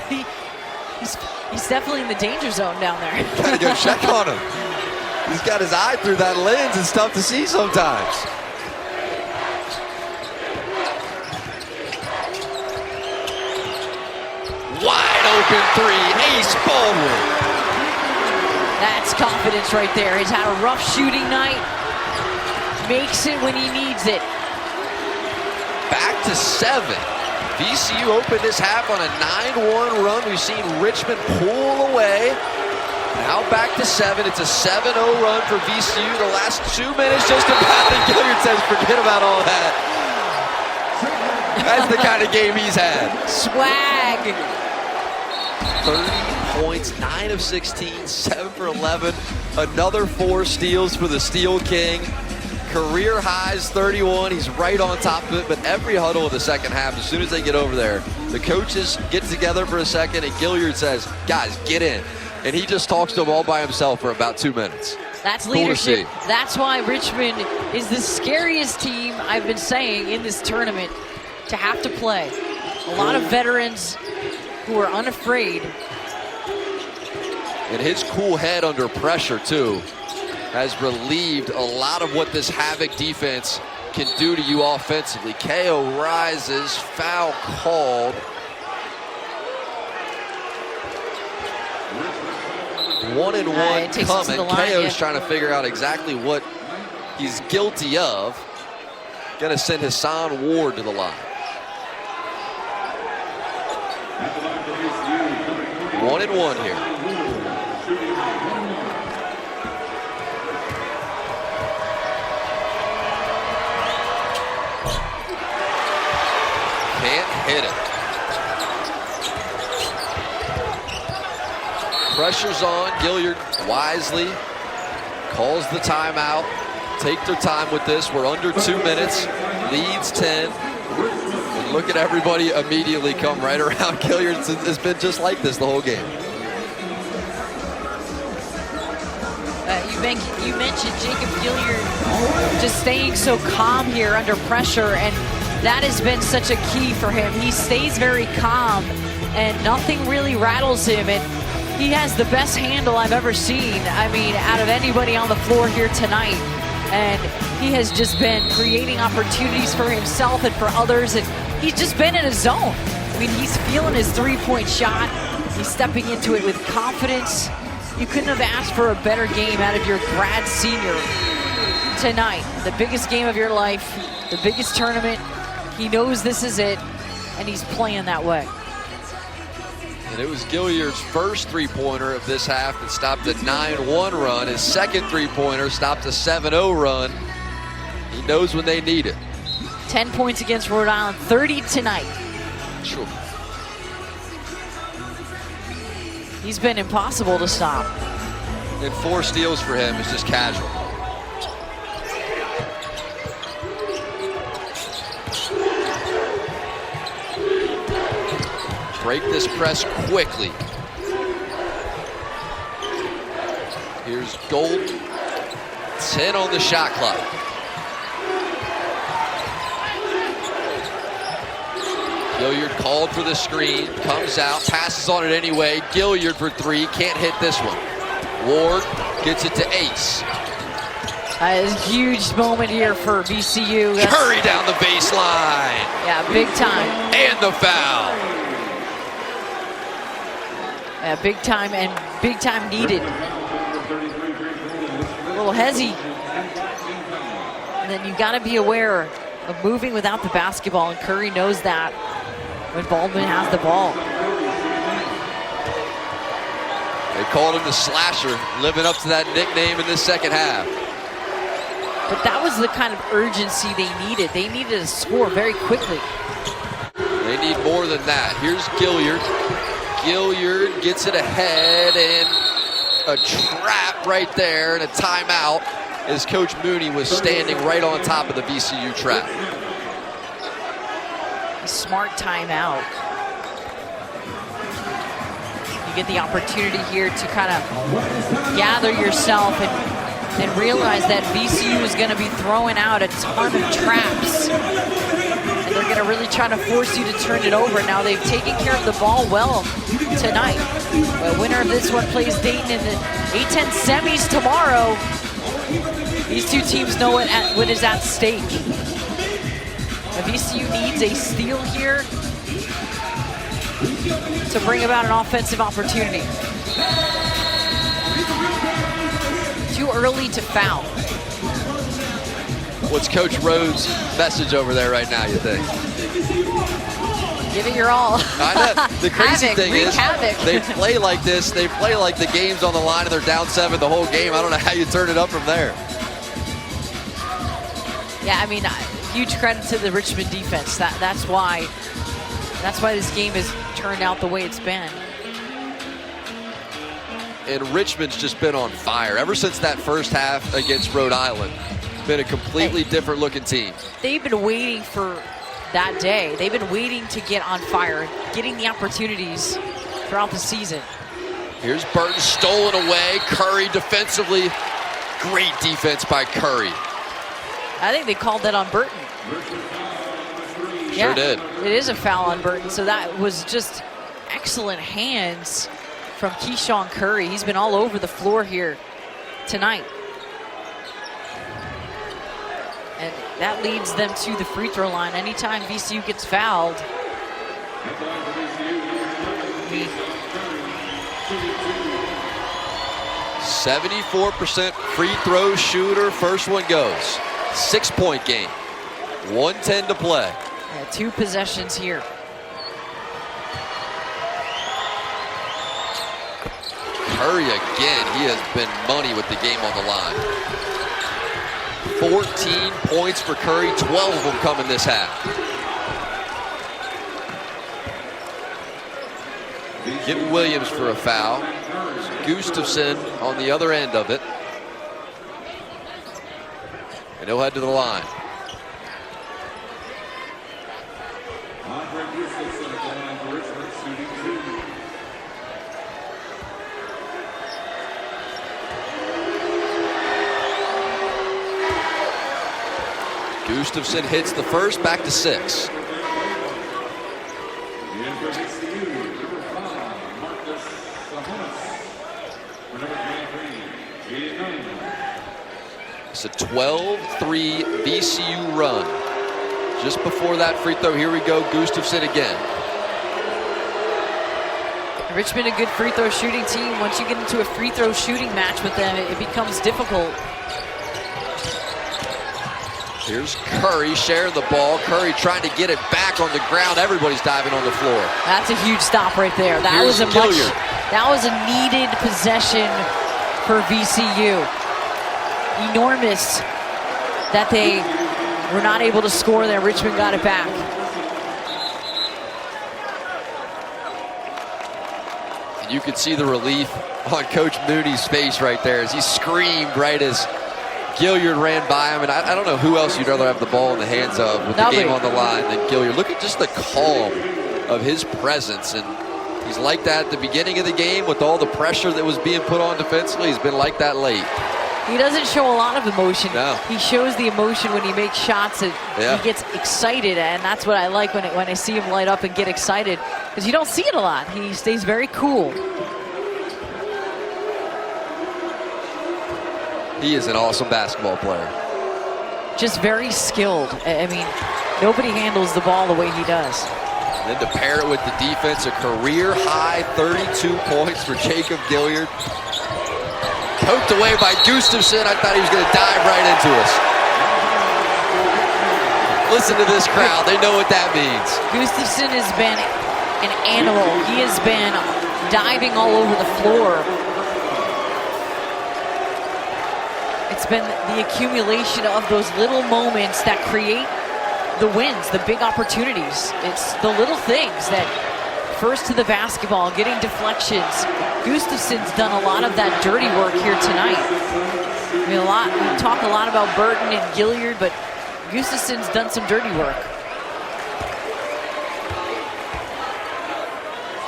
[SPEAKER 1] definitely in the danger zone down there.
[SPEAKER 2] Gotta go check on him. He's got his eye through that lens. It's tough to see sometimes. Wide open three, Ace Baldwin.
[SPEAKER 1] That's confidence right there. He's had a rough shooting night. Makes it when he needs it.
[SPEAKER 2] Back to 7. VCU opened this half on a 9-1 run. We've seen Richmond pull away. Now back to 7. It's a 7-0 run for VCU. The last 2 minutes just about, and Gilliard says forget about all that. That's the kind of game he's had.
[SPEAKER 1] Swag.
[SPEAKER 2] 30 points, 9 of 16, 7 for 11. Another 4 steals for the Steel King. Career highs 31. He's right on top of it, but every huddle in the second half, as soon as they get over there, the coaches get together for a second, and Gilliard says, guys, get in. And he just talks to them all by himself for about 2 minutes.
[SPEAKER 1] That's
[SPEAKER 2] Cool
[SPEAKER 1] leadership. That's why Richmond is the scariest team, I've been saying, in this tournament to have to play. A lot of veterans who are unafraid.
[SPEAKER 2] And his cool head under pressure, too, has relieved a lot of what this Havoc defense can do to you offensively. KO rises, foul called. One and one coming. KO's trying to figure out exactly what he's guilty of. Gonna send Hassan Ward to the line. 1 and 1 here. Can't hit it. Pressure's on. Gilliard wisely calls the timeout. Take their time with this. We're under 2 minutes. Leads 10. And look at everybody immediately come right around. Gilliard has been just like this the whole game.
[SPEAKER 1] You mentioned Jacob Gilliard just staying so calm here under pressure, and that has been such a key for him. He stays very calm, and nothing really rattles him, and he has the best handle I've ever seen, I mean, out of anybody on the floor here tonight. And he has just been creating opportunities for himself and for others, and he's just been in a zone. I mean, he's feeling his three-point shot. He's stepping into it with confidence. You couldn't have asked for a better game out of your grad senior tonight. The biggest game of your life, the biggest tournament. He knows this is it, and he's playing that way.
[SPEAKER 2] And it was Gilliard's first three-pointer of this half that stopped a 9-1 run. His second three-pointer stopped a 7-0 run. He knows when they need it.
[SPEAKER 1] 10 points against Rhode Island, 30 tonight.
[SPEAKER 2] Sure.
[SPEAKER 1] He's been impossible to stop.
[SPEAKER 2] And 4 steals for him is just casual. Break this press quickly. Here's Golden. 10 on the shot clock. Gilliard called for the screen, comes out, passes on it anyway. Gilliard for three, can't hit this one. Ward gets it to Ace.
[SPEAKER 1] That is a huge moment here for VCU.
[SPEAKER 2] Curry down the baseline.
[SPEAKER 1] Yeah, big time.
[SPEAKER 2] And the foul.
[SPEAKER 1] Yeah, big time and big time needed. A little hezzy. And then you got to be aware of moving without the basketball, and Curry knows that when Baldwin has the ball.
[SPEAKER 2] They called him the slasher, living up to that nickname in the second half.
[SPEAKER 1] But that was the kind of urgency they needed. They needed to score very quickly.
[SPEAKER 2] They need more than that. Here's Gilliard. Gilliard gets it ahead, and a trap right there and a timeout as Coach Mooney was standing right on top of the VCU trap.
[SPEAKER 1] A smart timeout. You get the opportunity here to kind of gather yourself and realize that VCU is going to be throwing out a ton of traps. And they're going to really try to force you to turn it over. Now, they've taken care of the ball well tonight. The winner of this one plays Dayton in the A10 semis tomorrow. These two teams know what is at stake. VCU needs a steal here to bring about an offensive opportunity. Too early to foul.
[SPEAKER 2] What's Coach Rhodes' message over there right now, you think?
[SPEAKER 1] Give it your all.
[SPEAKER 2] I know. The crazy thing is,
[SPEAKER 1] havoc.
[SPEAKER 2] they play like this. They play like the game's on the line and they're down 7 the whole game. I don't know how you turn it up from there.
[SPEAKER 1] Yeah, I mean, huge credit to the Richmond defense. That's why this game has turned out the way it's been.
[SPEAKER 2] And Richmond's just been on fire ever since that first half against Rhode Island. Been a completely different looking team.
[SPEAKER 1] They've been waiting for that day. They've been waiting to get on fire, getting the opportunities throughout the season.
[SPEAKER 2] Here's Burton, stolen away. Curry defensively. Great defense by Curry.
[SPEAKER 1] I think they called that on Burton.
[SPEAKER 2] Sure did.
[SPEAKER 1] It is a foul on Burton, so that was just excellent hands from Keyshawn Curry. He's been all over the floor here tonight. And that leads them to the free throw line. Anytime VCU gets fouled,
[SPEAKER 2] 74% free throw shooter. First one goes. 6-point game. 1:10 to play.
[SPEAKER 1] Yeah, 2 possessions here.
[SPEAKER 2] Curry again. He has been money with the game on the line. 14 points for Curry. 12 of them coming this half. Get Williams for a foul. Gustafson on the other end of it. And he'll head to the line. Gustafson hits the first, back to 6. It's a 12-3 VCU run. Just before that free throw, here we go, Gustafson again.
[SPEAKER 1] Richmond, a good free throw shooting team. Once you get into a free throw shooting match with them, it becomes difficult.
[SPEAKER 2] Here's Curry sharing the ball. Curry trying to get it back on the ground. Everybody's diving on the floor.
[SPEAKER 1] That's a huge stop right there. That was a needed possession for VCU. Enormous that they were not able to score there. Richmond got it back.
[SPEAKER 2] And you could see the relief on Coach Mooney's face right there as he screamed right as Gilliard ran by him. And I don't know who else you'd rather have the ball in the hands of with the game on the line than Gilliard. Look at just the calm of his presence. And He's like that at the beginning of the game with all the pressure that was being put on defensively. He's been like that late.
[SPEAKER 1] He doesn't show a lot of emotion.
[SPEAKER 2] No.
[SPEAKER 1] He shows the emotion when he makes shots and he gets excited, and that's what I like when I see him light up and get excited, because you don't see it a lot. He stays very cool.
[SPEAKER 2] He is an awesome basketball player.
[SPEAKER 1] Just very skilled. I mean, nobody handles the ball the way he does.
[SPEAKER 2] And then to pair it with the defense, a career-high 32 points for Jacob Gilliard. Poked away by Gustafson. I thought he was going to dive right into us. Listen to this crowd. They know what that means.
[SPEAKER 1] Gustafson has been an animal. He has been diving all over the floor. It's been the accumulation of those little moments that create the wins, the big opportunities. It's the little things that first to the basketball, getting deflections. Gustafson's done a lot of that dirty work here tonight. I mean, we talk a lot about Burton and Gilliard, but Gustafson's done some dirty work.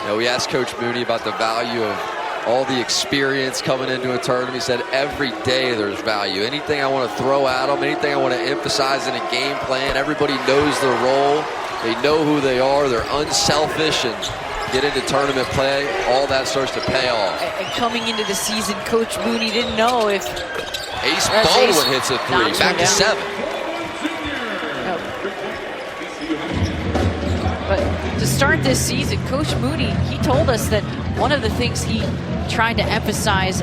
[SPEAKER 2] You know, we asked Coach Mooney about the value of all the experience coming into a tournament. He said every day there's value. Anything I want to throw at them, anything I want to emphasize in a game plan, everybody knows their role. They know who they are. They're unselfish, and get into tournament play, all that starts to pay off.
[SPEAKER 1] And coming into the season, Coach Mooney didn't know if
[SPEAKER 2] Ace Baldwin hits a three, back to 7.
[SPEAKER 1] But to start this season, Coach Mooney, he told us that one of the things he tried to emphasize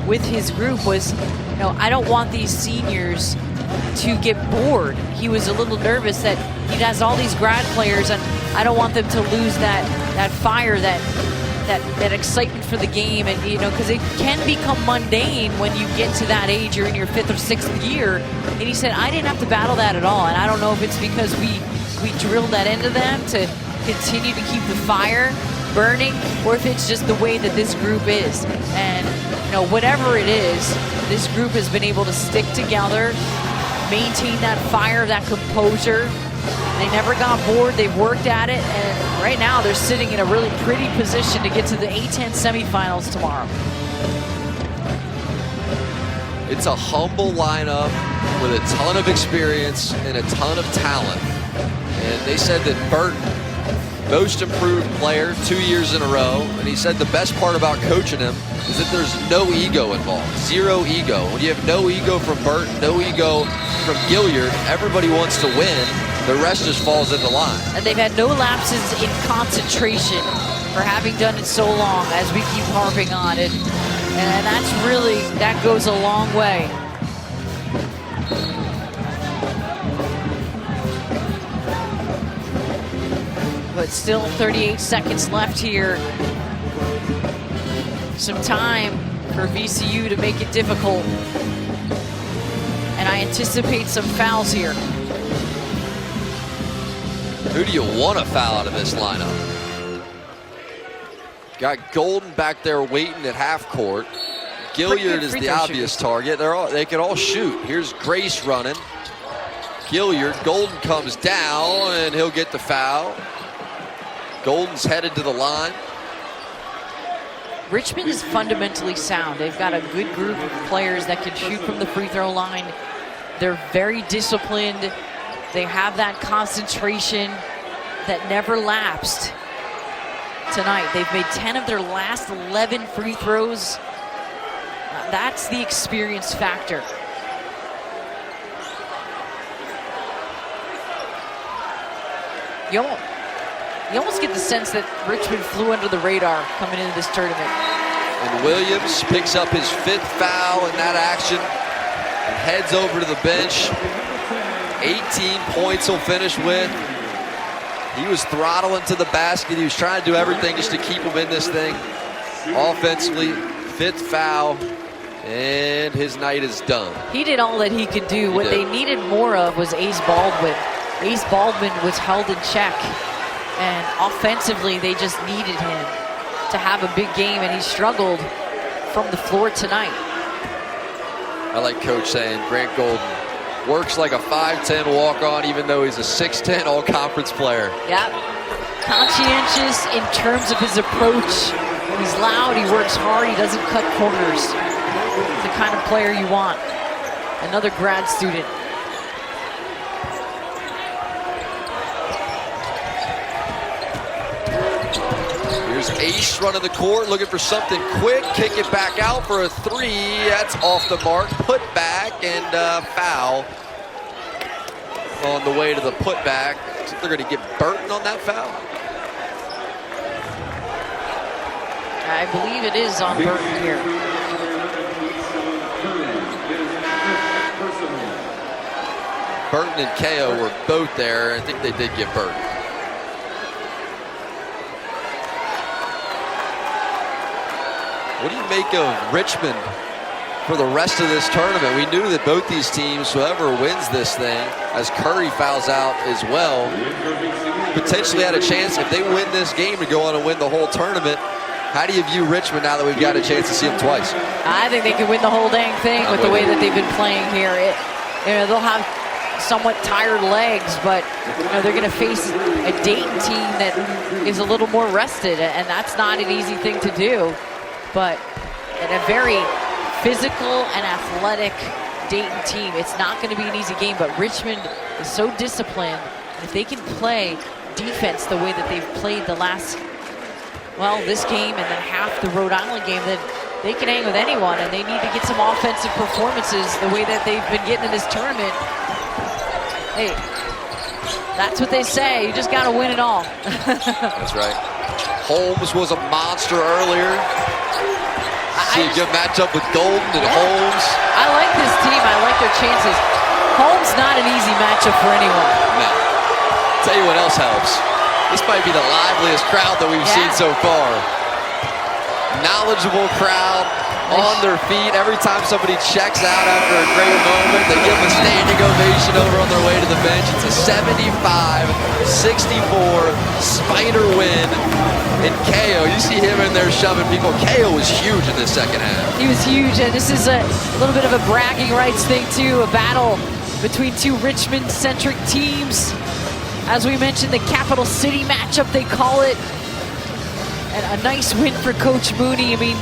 [SPEAKER 1] with his group was, you know, I don't want these seniors to get bored. He was a little nervous that he has all these grad players, and I don't want them to lose that fire, that excitement for the game, and you know, because it can become mundane when you get to that age. You're in your 5th or 6th year, and he said I didn't have to battle that at all, and I don't know if it's because we drilled that into them to continue to keep the fire burning, or if it's just the way that this group is. And you know, whatever it is, this group has been able to stick together, maintain that fire, that composure. They never got bored. They've worked at it, and right now they're sitting in a really pretty position to get to the A10 semifinals tomorrow.
[SPEAKER 2] It's a humble lineup with a ton of experience and a ton of talent. And they said that Burton, most improved player 2 years in a row, and he said the best part about coaching him is that there's no ego involved, 0 ego. When you have no ego from Burton, no ego from Gilliard, everybody wants to win. The rest just falls into line.
[SPEAKER 1] And they've had no lapses in concentration for having done it so long, as we keep harping on it. And that's really, that goes a long way. But still 38 seconds left here. Some time for VCU to make it difficult. And I anticipate some fouls here.
[SPEAKER 2] Who do you want to foul out of this lineup? Got Golden back there waiting at half court. Gilliard is the obvious target. They can all shoot. Here's Grace running. Gilliard, Golden comes down, and he'll get the foul. Golden's headed to the line.
[SPEAKER 1] Richmond is fundamentally sound. They've got a good group of players that can shoot from the free throw line. They're very disciplined. They have that concentration that never lapsed tonight. They've made 10 of their last 11 free throws. That's the experience factor. You almost get the sense that Richmond flew under the radar coming into this tournament.
[SPEAKER 2] And Williams picks up his 5th foul in that action and heads over to the bench. 18 points he'll finish with. He was throttling to the basket. He was trying to do everything just to keep him in this thing. Offensively, 5th foul, and his night is done.
[SPEAKER 1] He did all that he could do. What they needed more of was Ace Baldwin. Ace Baldwin was held in check, and offensively they just needed him to have a big game, and he struggled from the floor tonight.
[SPEAKER 2] I like Coach saying Grant Golden works like a 5'10" walk-on, even though he's a 6'10" all-conference player.
[SPEAKER 1] Yep. Conscientious in terms of his approach. He's loud, he works hard, he doesn't cut corners. He's the kind of player you want. Another grad student.
[SPEAKER 2] Here's Ace running the court, looking for something quick. Kick it back out for a three. That's off the mark. Put back and foul on the way to the putback. They're going to give Burton on that foul.
[SPEAKER 1] I believe it is on Burton here.
[SPEAKER 2] Burton and KO were both there. I think they did give Burton. What do you make of Richmond for the rest of this tournament? We knew that both these teams, whoever wins this thing, as Curry fouls out as well, potentially had a chance, if they win this game, to go on and win the whole tournament. How do you view Richmond now that we've got a chance to see them twice?
[SPEAKER 1] I think they can win the whole dang thing with the way that they've been playing here. They'll have somewhat tired legs, but they're going to face a Dayton team that is a little more rested, and that's not an easy thing to do. But in a very physical and athletic Dayton team, it's not going to be an easy game, but Richmond is so disciplined. If they can play defense the way that they've played the last, well, this game and then half the Rhode Island game, then they can hang with anyone, and they need to get some offensive performances the way that they've been getting in this tournament. Hey, that's what they say. You just got to win it all.
[SPEAKER 2] That's right. Holmes was a monster earlier. See a good matchup with Golden and Holmes.
[SPEAKER 1] I like this team. I like their chances. Holmes not an easy matchup for anyone.
[SPEAKER 2] No. Tell you what else helps. This might be the liveliest crowd that we've seen so far. Knowledgeable crowd, on their feet. Every time somebody checks out after a great moment, they give them a standing ovation over on their way to the bench. It's a 75-64 Spider win. And KO, you see him in there shoving people. KO was huge in this second half.
[SPEAKER 1] He was huge, and this is a little bit of a bragging rights thing too, a battle between two Richmond-centric teams. As we mentioned, the Capital City matchup, they call it. And a nice win for Coach Mooney. I mean,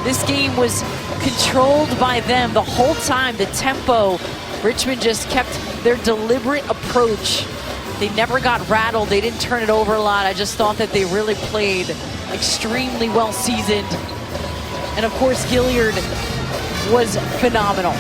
[SPEAKER 1] this game was controlled by them the whole time. The tempo, Richmond just kept their deliberate approach. They never got rattled. They didn't turn it over a lot. I just thought that they really played extremely well seasoned. And of course, Gilliard was phenomenal.